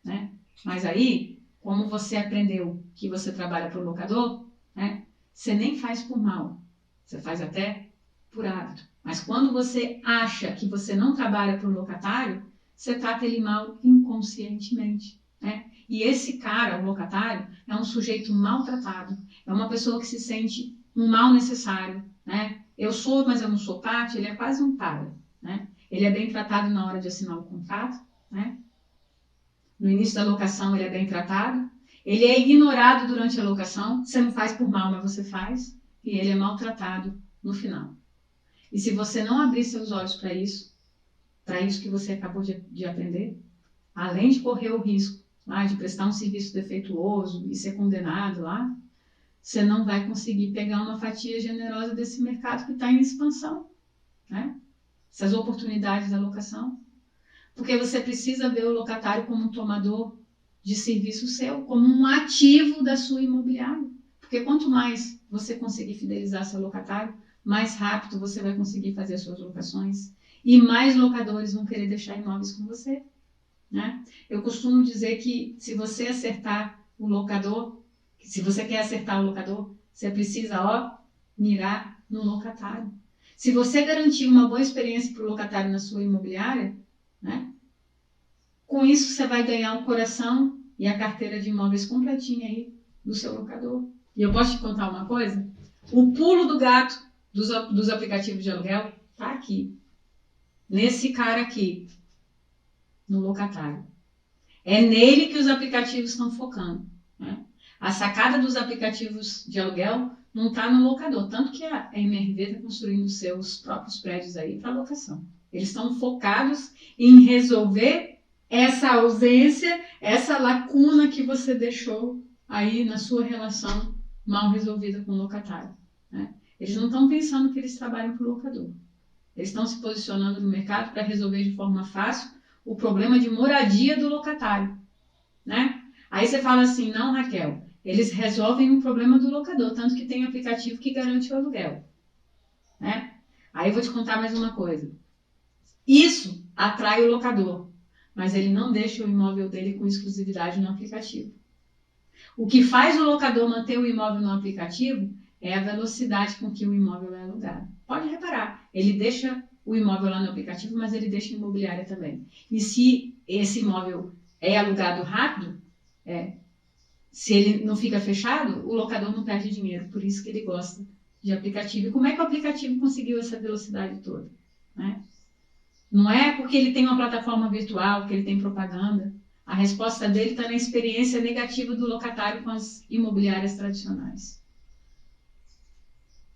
né? Mas aí, como você aprendeu que você trabalha para o locador, né? Você nem faz por mal. Você faz até por hábito. Mas quando você acha que você não trabalha para o locatário, você trata ele mal inconscientemente, né? E esse cara, o locatário, é um sujeito maltratado, é uma pessoa que se sente um mal necessário, né? Eu sou, mas eu não sou parte, ele é quase um para, né? Ele é bem tratado na hora de assinar o contrato, né? no início da locação ele é bem tratado, ele é ignorado durante a locação, você não faz por mal, mas você faz, e ele é maltratado no final. E se você não abrir seus olhos para isso que você acabou de aprender, além de correr o risco de prestar um serviço defeituoso e ser condenado lá, você não vai conseguir pegar uma fatia generosa desse mercado que está em expansão, né? Essas oportunidades da locação. Porque você precisa ver o locatário como um tomador de serviço seu, como um ativo da sua imobiliária. Porque quanto mais você conseguir fidelizar seu locatário, mais rápido você vai conseguir fazer as suas locações e mais locadores vão querer deixar imóveis com você, né? Eu costumo dizer que se você acertar o locador, se você quer acertar o locador, você precisa mirar no locatário. Se você garantir uma boa experiência para o locatário na sua imobiliária, né? Com isso você vai ganhar o coração e a carteira de imóveis completinha aí do seu locador. E eu posso te contar uma coisa? O pulo do gato dos aplicativos de aluguel está aqui. Nesse cara aqui, no locatário. É nele que os aplicativos estão focando, né? A sacada dos aplicativos de aluguel não está no locador, tanto que a MRV está construindo seus próprios prédios aí para locação. Eles estão focados em resolver essa ausência, essa lacuna que você deixou aí na sua relação mal resolvida com o locatário, né? Eles não estão pensando que eles trabalham para o locador. Eles estão se posicionando no mercado para resolver de forma fácil o problema de moradia do locatário, né? Aí você fala assim, não, Raquel, eles resolvem o problema do locador, tanto que tem aplicativo que garante o aluguel, né? Aí eu vou te contar mais uma coisa. Isso atrai o locador, mas ele não deixa o imóvel dele com exclusividade no aplicativo. O que faz o locador manter o imóvel no aplicativo é a velocidade com que o imóvel é alugado. Pode reparar, ele deixa o imóvel lá no aplicativo, mas ele deixa a imobiliária também. E se esse imóvel é alugado rápido, se ele não fica fechado, o locador não perde dinheiro. Por isso que ele gosta de aplicativo. E como é que o aplicativo conseguiu essa velocidade toda, né? Não é porque ele tem uma plataforma virtual, que ele tem propaganda. A resposta dele está na experiência negativa do locatário com as imobiliárias tradicionais.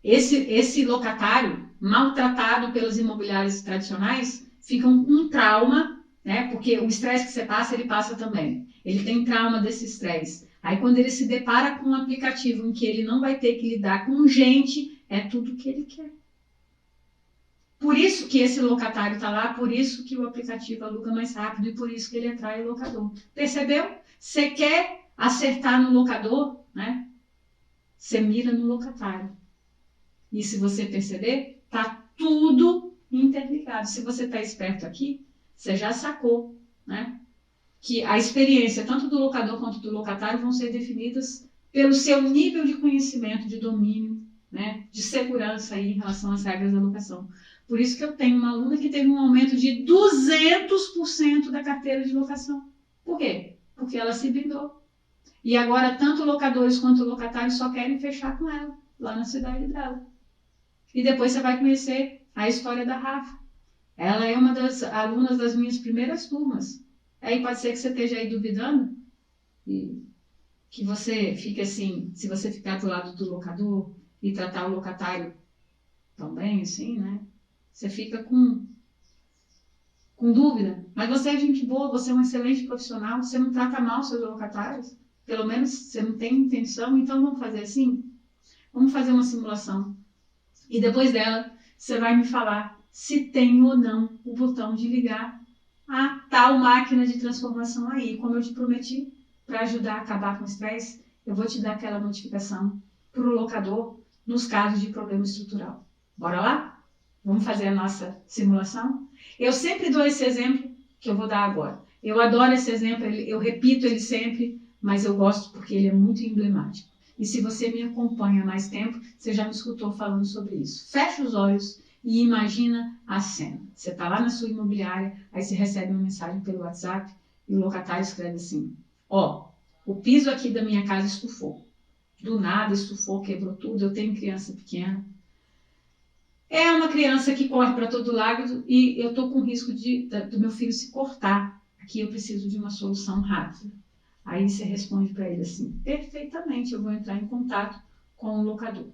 Esse locatário, maltratado pelas imobiliárias tradicionais, fica com um trauma, né? Porque o estresse que você passa, ele passa também. Ele tem trauma desse estresse. Aí quando ele se depara com um aplicativo em que ele não vai ter que lidar com gente, é tudo que ele quer. Por isso que esse locatário está lá, por isso que o aplicativo aluga mais rápido e por isso que ele atrai o locador. Percebeu? Você quer acertar no locador, né? Você mira no locatário. E se você perceber, está tudo interligado. Se você está esperto aqui, você já sacou, né? Que a experiência, tanto do locador quanto do locatário, vão ser definidas pelo seu nível de conhecimento, de domínio, né? De segurança aí em relação às regras da locação. Por isso que eu tenho uma aluna que teve um aumento de 200% da carteira de locação. Por quê? Porque ela se blindou. E agora, tanto locadores quanto locatários só querem fechar com ela, lá na cidade dela. E depois você vai conhecer a história da Rafa. Ela é uma das alunas das minhas primeiras turmas. Aí pode ser que você esteja aí duvidando e que você fique assim, se você ficar do lado do locador e tratar o locatário também, assim, né? Você fica com dúvida. Mas você é gente boa, você é um excelente profissional, você não trata mal seus locatários. Pelo menos você não tem intenção, então vamos fazer assim? Vamos fazer uma simulação. E depois dela, você vai me falar se tem ou não o botão de ligar a tal máquina de transformação aí. Como eu te prometi, para ajudar a acabar com o estresse, eu vou te dar aquela notificação para o locador nos casos de problema estrutural. Bora lá? Vamos fazer a nossa simulação? Eu sempre dou esse exemplo que eu vou dar agora. Eu adoro esse exemplo, eu repito ele sempre, mas eu gosto porque ele é muito emblemático. E se você me acompanha há mais tempo, você já me escutou falando sobre isso. Fecha os olhos e imagina a cena. Você está lá na sua imobiliária, aí você recebe uma mensagem pelo WhatsApp e o locatário escreve assim: o piso aqui da minha casa estufou. Do nada estufou, quebrou tudo, eu tenho criança pequena. É uma criança que corre para todo lado e eu estou com risco do meu filho se cortar aqui eu preciso de uma solução rápida. Aí você responde para ele assim, perfeitamente, eu vou entrar em contato com o locador.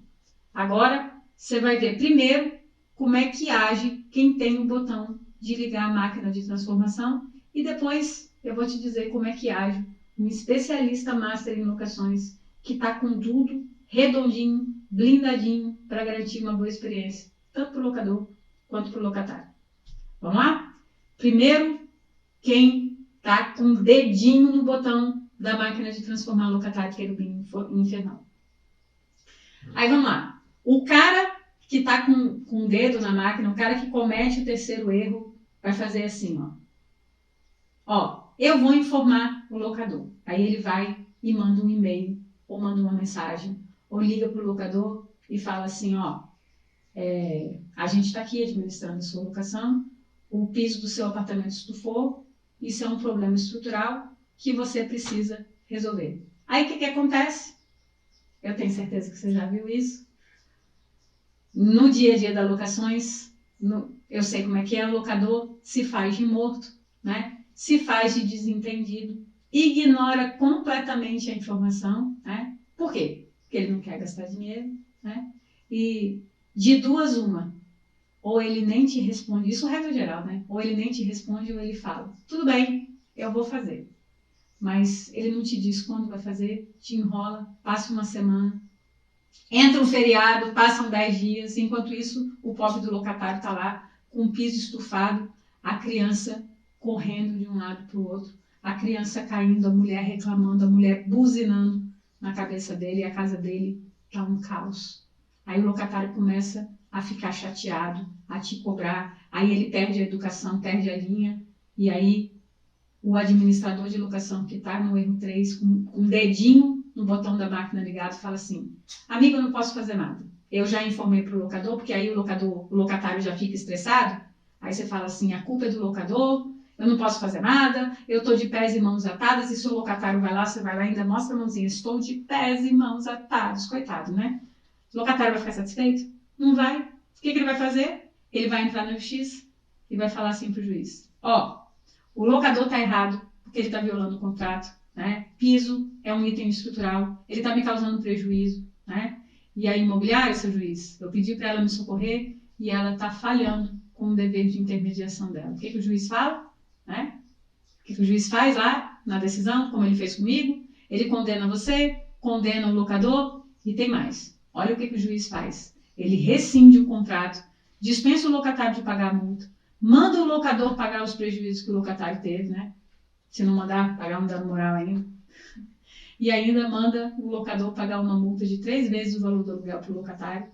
Agora, você vai ver primeiro como é que age quem tem o botão de ligar a máquina de transformação e depois eu vou te dizer como é que age um especialista master em locações que está com tudo redondinho, blindadinho para garantir uma boa experiência, tanto para o locador quanto para o locatário. Vamos lá? Primeiro, quem está com o dedinho no botão da máquina de transformar locatário querubim infernal. Aí vamos lá. O cara que está com o dedo na máquina, o cara que comete o terceiro erro, vai fazer assim, ó. Ó, eu vou informar o locador. Aí ele vai e manda um e-mail, ou manda uma mensagem, ou liga para o locador e fala assim, ó, a gente está aqui administrando a sua locação, o piso do seu apartamento estufou, isso é um problema estrutural que você precisa resolver. Aí o que acontece? Eu tenho certeza que você já viu isso. No dia a dia das locações, eu sei como é que é, o locador se faz de morto, né? Se faz de desentendido, ignora completamente a informação, né? Por quê? Porque ele não quer gastar dinheiro, né? E de duas uma, ou ele nem te responde, isso é regra geral, né? Ou ele nem te responde ou ele fala, tudo bem, eu vou fazer. Mas ele não te diz quando vai fazer, te enrola, passa uma semana, entra um feriado, passam 10 dias, enquanto isso o pobre do locatário está lá com o piso estufado, a criança correndo de um lado para o outro, a criança caindo, a mulher reclamando, a mulher buzinando na cabeça dele e a casa dele está um caos. Aí o locatário começa a ficar chateado, a te cobrar, aí ele perde a educação, perde a linha, e aí o administrador de locação que está no erro 3, com um dedinho no botão da máquina ligado, fala assim, amigo, eu não posso fazer nada. Eu já informei para o locador, porque aí o locatário já fica estressado, aí você fala assim, a culpa é do locador, eu não posso fazer nada, eu estou de pés e mãos atadas, e se o locatário vai lá, você vai lá e ainda mostra a mãozinha, estou de pés e mãos atados, coitado, né? O locatário vai ficar satisfeito? Não vai. O que ele vai fazer? Ele vai entrar no X e vai falar assim para o juiz, ó, o locador está errado, porque ele está violando o contrato, né? Piso é um item estrutural, ele está me causando prejuízo, né? E a imobiliária, seu juiz, eu pedi para ela me socorrer e ela está falhando com o dever de intermediação dela. O que o juiz fala? Né? O que o juiz faz lá na decisão, como ele fez comigo? Ele condena você, condena o locador e tem mais. Olha o que o juiz faz. Ele rescinde o contrato, dispensa o locatário de pagar a multa, manda o locador pagar os prejuízos que o locatário teve, né? Se não mandar, pagar um dano moral ainda. E ainda manda o locador pagar uma multa de 3 vezes o valor do aluguel para o locatário,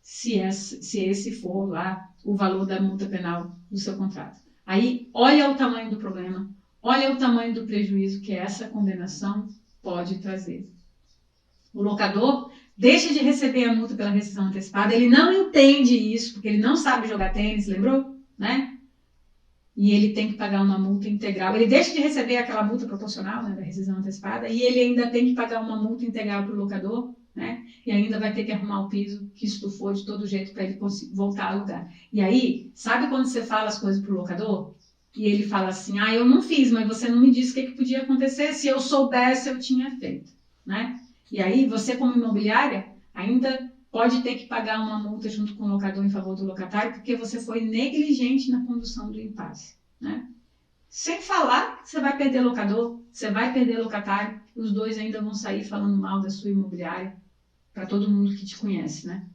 se esse for lá o valor da multa penal do seu contrato. Aí, olha o tamanho do problema, olha o tamanho do prejuízo que essa condenação pode trazer. O locador deixa de receber a multa pela rescisão antecipada, ele não entende isso, porque ele não sabe jogar tênis, lembrou? Né? E ele tem que pagar uma multa integral. Ele deixa de receber aquela multa proporcional, né, da rescisão antecipada, e ele ainda tem que pagar uma multa integral para o locador, né? E ainda vai ter que arrumar o piso que estufou de todo jeito para ele voltar a alugar. E aí, sabe quando você fala as coisas para o locador? E ele fala assim, eu não fiz, mas você não me disse o que podia acontecer. Se eu soubesse, eu tinha feito, né? E aí, você como imobiliária, ainda pode ter que pagar uma multa junto com o locador em favor do locatário, porque você foi negligente na condução do impasse, né? Sem falar que você vai perder locador, você vai perder locatário, os dois ainda vão sair falando mal da sua imobiliária para todo mundo que te conhece, né?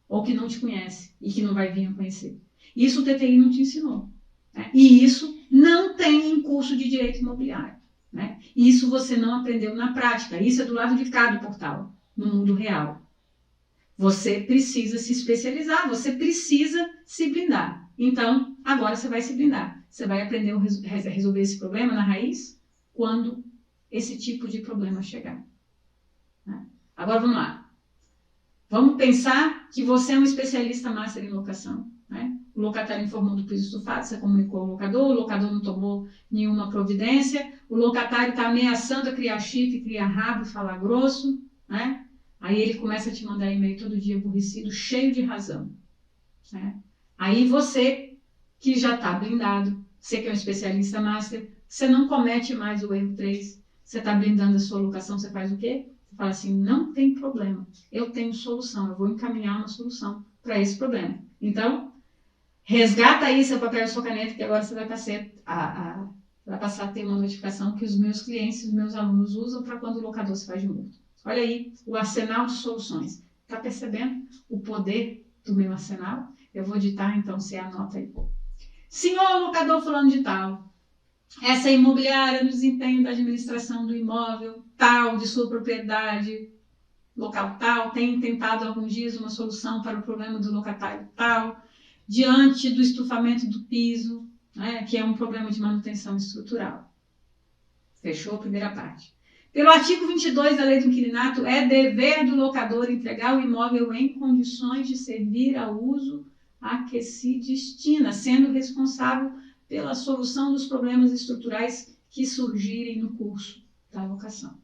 Ou que não te conhece e que não vai vir a conhecer. Isso o TTI não te ensinou, né? E isso não tem em curso de direito imobiliário, né? E isso você não aprendeu na prática, isso é do lado de cá do portal, no mundo real. Você precisa se especializar, você precisa se blindar. Então, agora você vai se blindar. Você vai aprender a resolver esse problema na raiz quando esse tipo de problema chegar. Agora, vamos lá. Vamos pensar que você é um especialista master em locação, né? O locatário informou do piso estufado, você comunicou ao locador, o locador não tomou nenhuma providência, o locatário está ameaçando a criar chifre, criar rabo e falar grosso, né? Aí ele começa a te mandar e-mail todo dia aborrecido, cheio de razão, né? Aí você, que já está blindado, você que é um especialista master, você não comete mais o erro 3, você está blindando a sua locação, você faz o quê? Você fala assim, não tem problema, eu tenho solução, eu vou encaminhar uma solução para esse problema. Então, resgata aí seu papel e sua caneta, que agora você vai passar a ter uma notificação que os meus clientes, os meus alunos usam para quando o locador se faz de multa. Olha aí o arsenal de soluções. Está percebendo o poder do meu arsenal? Eu vou ditar, então você anota aí. Senhor locador fulano de tal, essa imobiliária no desempenho da administração do imóvel tal, de sua propriedade, local tal, tem tentado há alguns dias uma solução para o problema do locatário tal, diante do estufamento do piso, né, que é um problema de manutenção estrutural. Fechou a primeira parte. Pelo artigo 22 da Lei do Inquilinato, é dever do locador entregar o imóvel em condições de servir ao uso a que se destina, sendo responsável pela solução dos problemas estruturais que surgirem no curso da locação.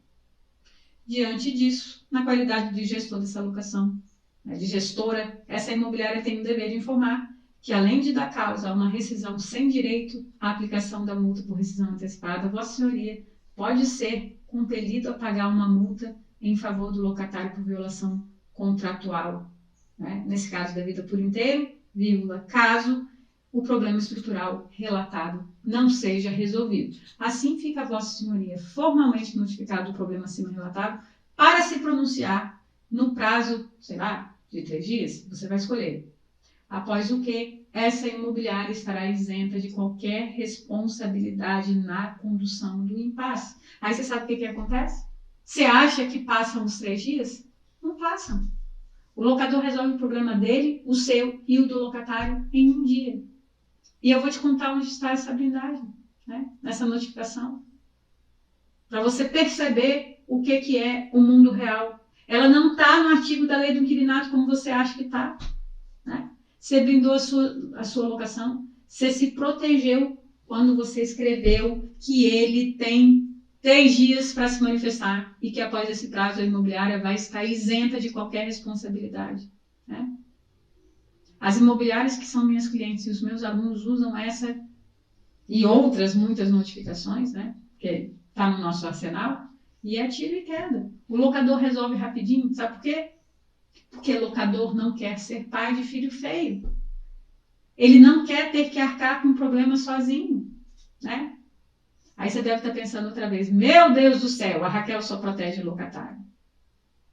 Diante disso, na qualidade de gestor dessa locação, de gestora, essa imobiliária tem o dever de informar que, além de dar causa a uma rescisão sem direito à aplicação da multa por rescisão antecipada, Vossa Senhoria pode ser compelido a pagar uma multa em favor do locatário por violação contratual, né? Nesse caso, devida por inteiro, caso o problema estrutural relatado não seja resolvido. Assim fica a Vossa Senhoria formalmente notificado do problema acima relatado para se pronunciar no prazo, sei lá, de 3 dias, você vai escolher. Após o que, essa imobiliária estará isenta de qualquer responsabilidade na condução do impasse. Aí você sabe o que acontece? Você acha que passam os 3 dias? Não passam. O locador resolve o problema dele, o seu e o do locatário em 1 dia. E eu vou te contar onde está essa blindagem, né? Nessa notificação. Para você perceber o que é o mundo real. Ela não está no artigo da Lei do Inquilinato como você acha que está, né? Você blindou a sua locação, você se protegeu quando você escreveu que ele tem 3 dias para se manifestar e que após esse prazo a imobiliária vai estar isenta de qualquer responsabilidade, né? As imobiliárias que são minhas clientes e os meus alunos usam essa e outras muitas notificações, né? Que está no nosso arsenal, e é tiro e queda. O locador resolve rapidinho, sabe por quê? Porque o locador não quer ser pai de filho feio. Ele não quer ter que arcar com um problema sozinho, né? Aí você deve estar pensando outra vez, meu Deus do céu, a Raquel só protege o locatário.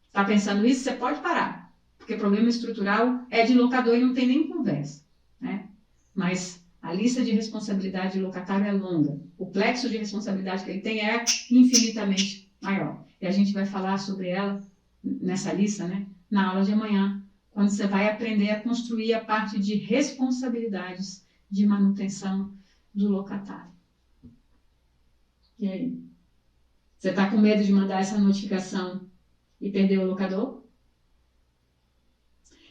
Está pensando isso? Você pode parar. Porque problema estrutural é de locador e não tem nem conversa, né? Mas a lista de responsabilidade do locatário é longa. O plexo de responsabilidade que ele tem é infinitamente maior. E a gente vai falar sobre ela nessa lista, né? Na aula de amanhã, quando você vai aprender a construir a parte de responsabilidades de manutenção do locatário. E aí? Você está com medo de mandar essa notificação e perder o locador?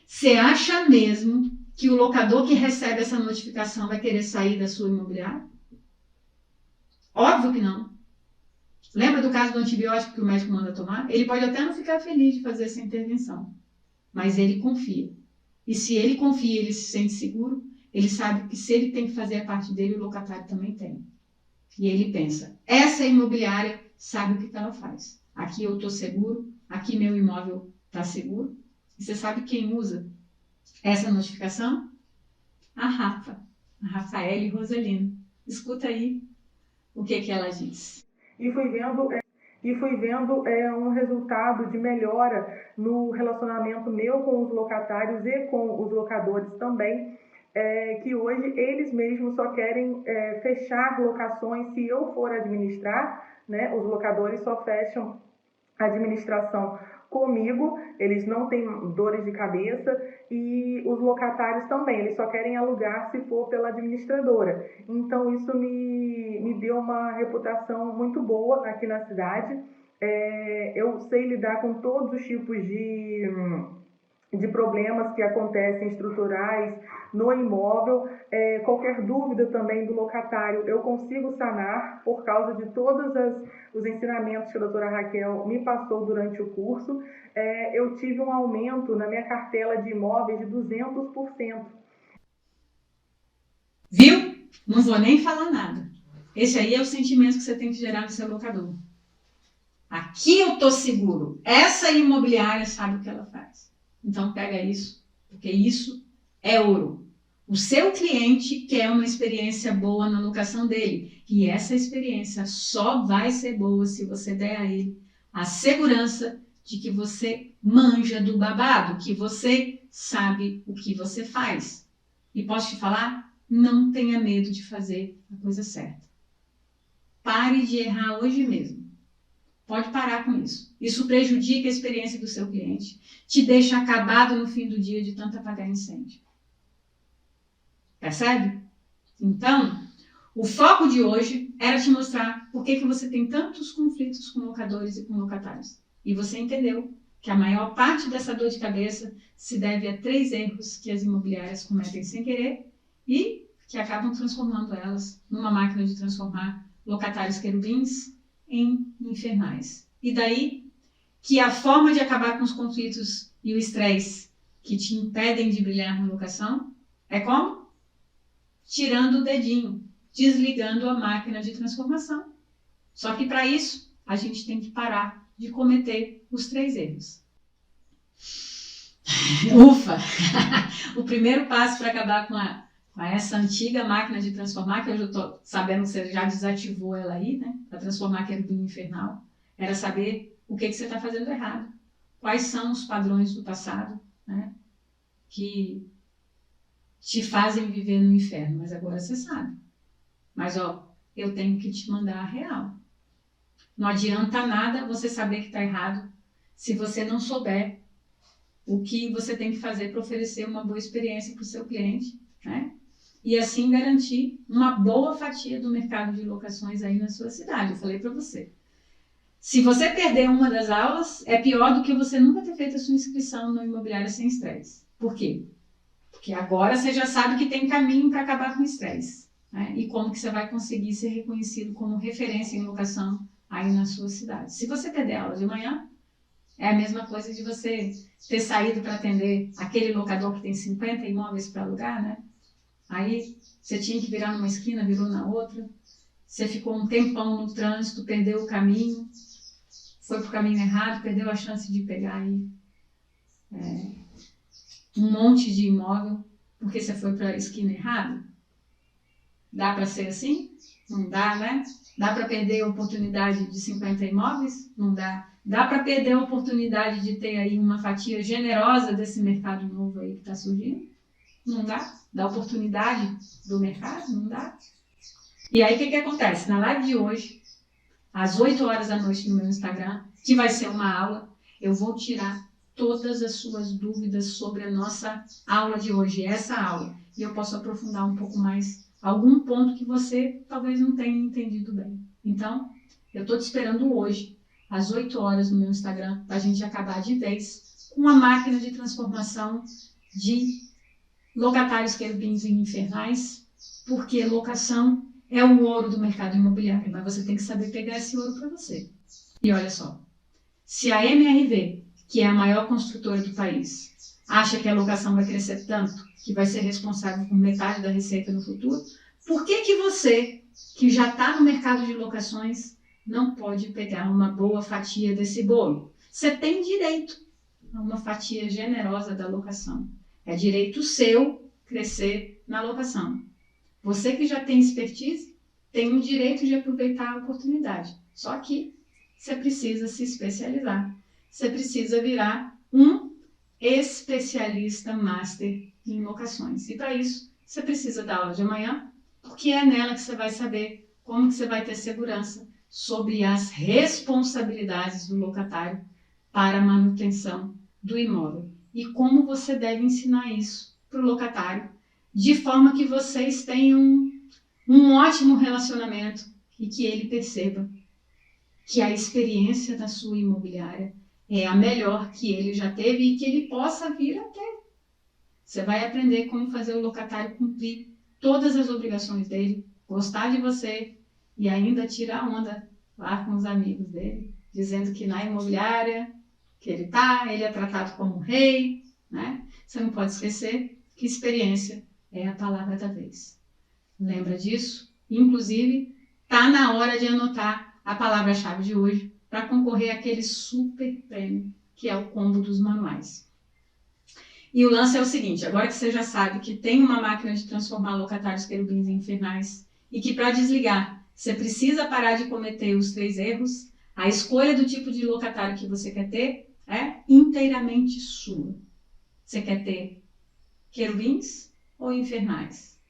Você acha mesmo que o locador que recebe essa notificação vai querer sair da sua imobiliária? Óbvio que não. Lembra do caso do antibiótico que o médico manda tomar? Ele pode até não ficar feliz de fazer essa intervenção, mas ele confia. E se ele confia, ele se sente seguro, ele sabe que se ele tem que fazer a parte dele, o locatário também tem. E ele pensa, essa imobiliária sabe o que ela faz. Aqui eu estou seguro, aqui meu imóvel está seguro. E você sabe quem usa essa notificação? A Rafaele Rosalino. Escuta aí o que ela diz. E fui vendo um resultado de melhora no relacionamento meu com os locatários e com os locadores também, que hoje eles mesmos só querem fechar locações se eu for administrar, né? Os locadores só fecham a administração comigo, eles não têm dores de cabeça, e os locatários também, eles só querem alugar se for pela administradora. Então isso me deu uma reputação muito boa aqui na cidade. Eu sei lidar com todos os tipos de problemas que acontecem estruturais no imóvel. Qualquer dúvida também do locatário eu consigo sanar por causa de todos os ensinamentos que a doutora Raquel me passou durante o curso. Eu tive um aumento na minha cartela de imóveis de 200%. Viu? Não vou nem falar nada. Esse aí é o sentimento que você tem que gerar no seu locador. Aqui eu estou seguro. Essa imobiliária sabe o que ela faz. Então pega isso, porque isso é ouro. O seu cliente quer uma experiência boa na locação dele. E essa experiência só vai ser boa se você der a ele a segurança de que você manja do babado, que você sabe o que você faz. E posso te falar? Não tenha medo de fazer a coisa certa. Pare de errar hoje mesmo. Pode parar com isso. Isso prejudica a experiência do seu cliente, te deixa acabado no fim do dia de tanto apagar incêndio. Percebe? Então, o foco de hoje era te mostrar por que você tem tantos conflitos com locadores e com locatários. E você entendeu que a maior parte dessa dor de cabeça se deve a 3 erros que as imobiliárias cometem sem querer e que acabam transformando elas numa máquina de transformar locatários querubins em infernais. E daí que a forma de acabar com os conflitos e o estresse que te impedem de brilhar na locação é como? Tirando o dedinho, desligando a máquina de transformação. Só que para isso, a gente tem que parar de cometer os 3 erros. Ufa! O primeiro passo para acabar com essa antiga máquina de transformar, que eu já estou sabendo que você já desativou ela aí, né? Para transformar querubim infernal, era saber o que você está fazendo errado. Quais são os padrões do passado, né? Que te fazem viver no inferno, mas agora você sabe. Mas, eu tenho que te mandar a real. Não adianta nada você saber que está errado se você não souber o que você tem que fazer para oferecer uma boa experiência para o seu cliente, né? E assim garantir uma boa fatia do mercado de locações aí na sua cidade. Eu falei para você. Se você perder uma das aulas, é pior do que você nunca ter feito a sua inscrição no Imobiliária Sem Estresse. Por quê? Porque agora você já sabe que tem caminho para acabar com o estresse, né? E como que você vai conseguir ser reconhecido como referência em locação aí na sua cidade. Se você perder a aula de manhã, é a mesma coisa de você ter saído para atender aquele locador que tem 50 imóveis para alugar, né? Aí você tinha que virar numa esquina, virou na outra. Você ficou um tempão no trânsito, perdeu o caminho, foi para o caminho errado, perdeu a chance de pegar aí um monte de imóvel, porque você foi para a esquina errada. Dá para ser assim? Não dá, né? Dá para perder a oportunidade de 50 imóveis? Não dá. Dá para perder a oportunidade de ter aí uma fatia generosa desse mercado novo aí que está surgindo? Não dá. Da oportunidade do mercado? Não dá. E aí o que acontece? Na live de hoje, às 8 horas da noite no meu Instagram, que vai ser uma aula, eu vou tirar todas as suas dúvidas sobre a nossa aula de hoje, essa aula. E eu posso aprofundar um pouco mais algum ponto que você talvez não tenha entendido bem. Então, eu estou te esperando hoje, às 8 horas no meu Instagram, para a gente acabar de vez com a máquina de transformação de locatários querubins em infernais, porque locação é o ouro do mercado imobiliário, mas você tem que saber pegar esse ouro para você. E olha só, se a MRV, que é a maior construtora do país, acha que a locação vai crescer tanto, que vai ser responsável por metade da receita no futuro, por que você, que já está no mercado de locações, não pode pegar uma boa fatia desse bolo? Você tem direito a uma fatia generosa da locação. É direito seu crescer na locação. Você que já tem expertise, tem o direito de aproveitar a oportunidade. Só que você precisa se especializar. Você precisa virar um especialista master em locações. E para isso, você precisa da aula de amanhã, porque é nela que você vai saber como que você vai ter segurança sobre as responsabilidades do locatário para a manutenção do imóvel. E como você deve ensinar isso para o locatário, de forma que vocês tenham um ótimo relacionamento e que ele perceba que a experiência da sua imobiliária é a melhor que ele já teve e que ele possa vir a ter. Você vai aprender como fazer o locatário cumprir todas as obrigações dele, gostar de você e ainda tirar onda lá com os amigos dele, dizendo que na imobiliária que ele é tratado como um rei, né? Você não pode esquecer que experiência é a palavra da vez. Lembra disso? Inclusive, tá na hora de anotar a palavra-chave de hoje para concorrer àquele super prêmio, que é o combo dos manuais. E o lance é o seguinte, agora que você já sabe que tem uma máquina de transformar locatários querubins em infernais e que para desligar você precisa parar de cometer os 3 erros, a escolha do tipo de locatário que você quer ter é inteiramente sua. Você quer ter querubins ou infernais?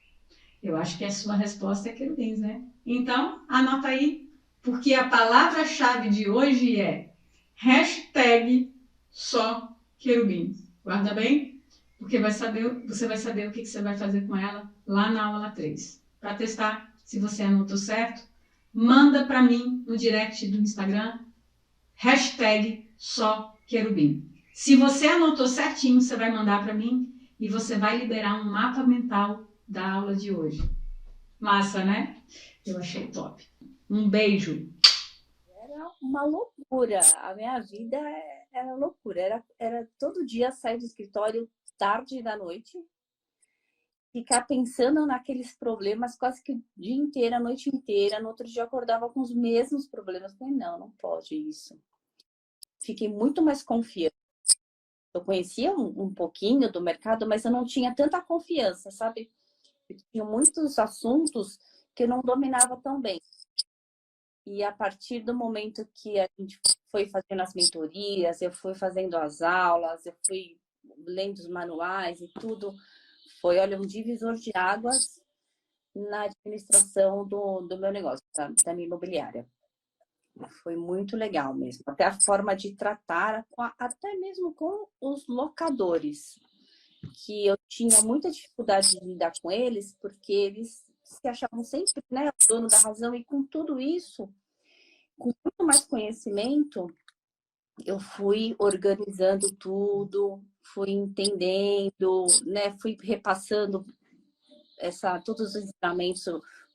Eu acho que a sua resposta é querubins, né? Então, anota aí, porque a palavra-chave de hoje é hashtag só querubins. Guarda bem, porque você vai saber o que você vai fazer com ela lá na aula 3. Para testar se você anotou certo, manda para mim no direct do Instagram, hashtag só querubim. Se você anotou certinho, você vai mandar para mim e você vai liberar um mapa mental da aula de hoje. Massa, né? Eu achei top. Um beijo. Era uma loucura. A minha vida era loucura. Era todo dia sair do escritório tarde da noite, ficar pensando naqueles problemas quase que o dia inteiro, a noite inteira. No outro dia eu acordava com os mesmos problemas. Falei, não pode isso. Fiquei muito mais confiante. Eu conhecia um pouquinho do mercado, mas eu não tinha tanta confiança, sabe? Eu tinha muitos assuntos que eu não dominava tão bem. E a partir do momento que a gente foi fazendo as mentorias, eu fui fazendo as aulas, eu fui lendo os manuais e tudo, foi, olha, um divisor de águas na administração do meu negócio, da minha imobiliária. Foi muito legal mesmo. Até a forma de tratar, até mesmo com os locadores, que eu tinha muita dificuldade de lidar com eles, porque eles se achavam sempre, né, o dono da razão, e com tudo isso, com muito mais conhecimento, eu fui organizando tudo, fui entendendo, né, fui repassando todos os ensinamentos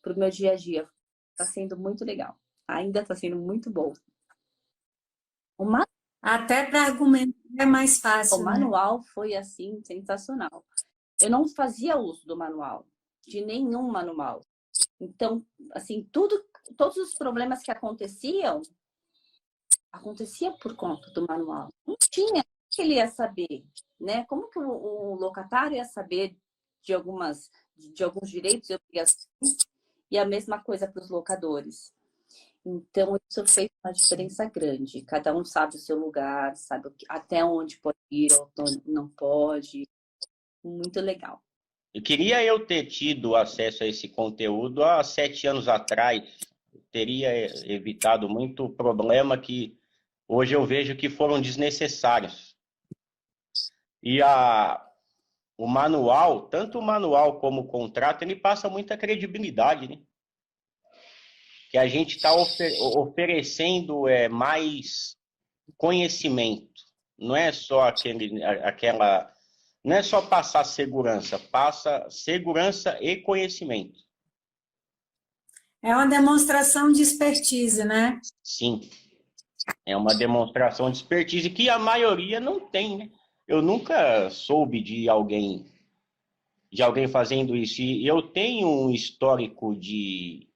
para o meu dia a dia. Está sendo muito legal. Ainda está sendo muito bom. Até para argumentar é mais fácil, O né? manual foi, assim, sensacional. Eu não fazia uso do manual, de nenhum manual. Então, assim, todos os problemas que aconteciam, acontecia por conta do manual. Não tinha que ele ia saber, né? Como que o locatário ia saber de alguns direitos e obrigações, e a mesma coisa para os locadores. Então, isso fez uma diferença grande. Cada um sabe o seu lugar, sabe até onde pode ir ou não pode. Muito legal. Queria eu ter tido acesso a esse conteúdo há 7 anos atrás. Teria evitado muito problema que hoje eu vejo que foram desnecessários. E o manual, tanto o manual como o contrato, ele passa muita credibilidade, né? Que a gente está oferecendo mais conhecimento. Não é só não é só passar segurança, passa segurança e conhecimento. É uma demonstração de expertise, né? Sim, é uma demonstração de expertise que a maioria não tem, né? Eu nunca soube de alguém fazendo isso. E eu tenho um histórico de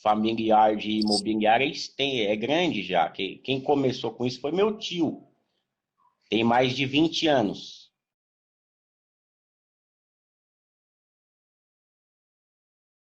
familiar de imobiliária, é grande já. Quem começou com isso foi meu tio. Tem mais de 20 anos.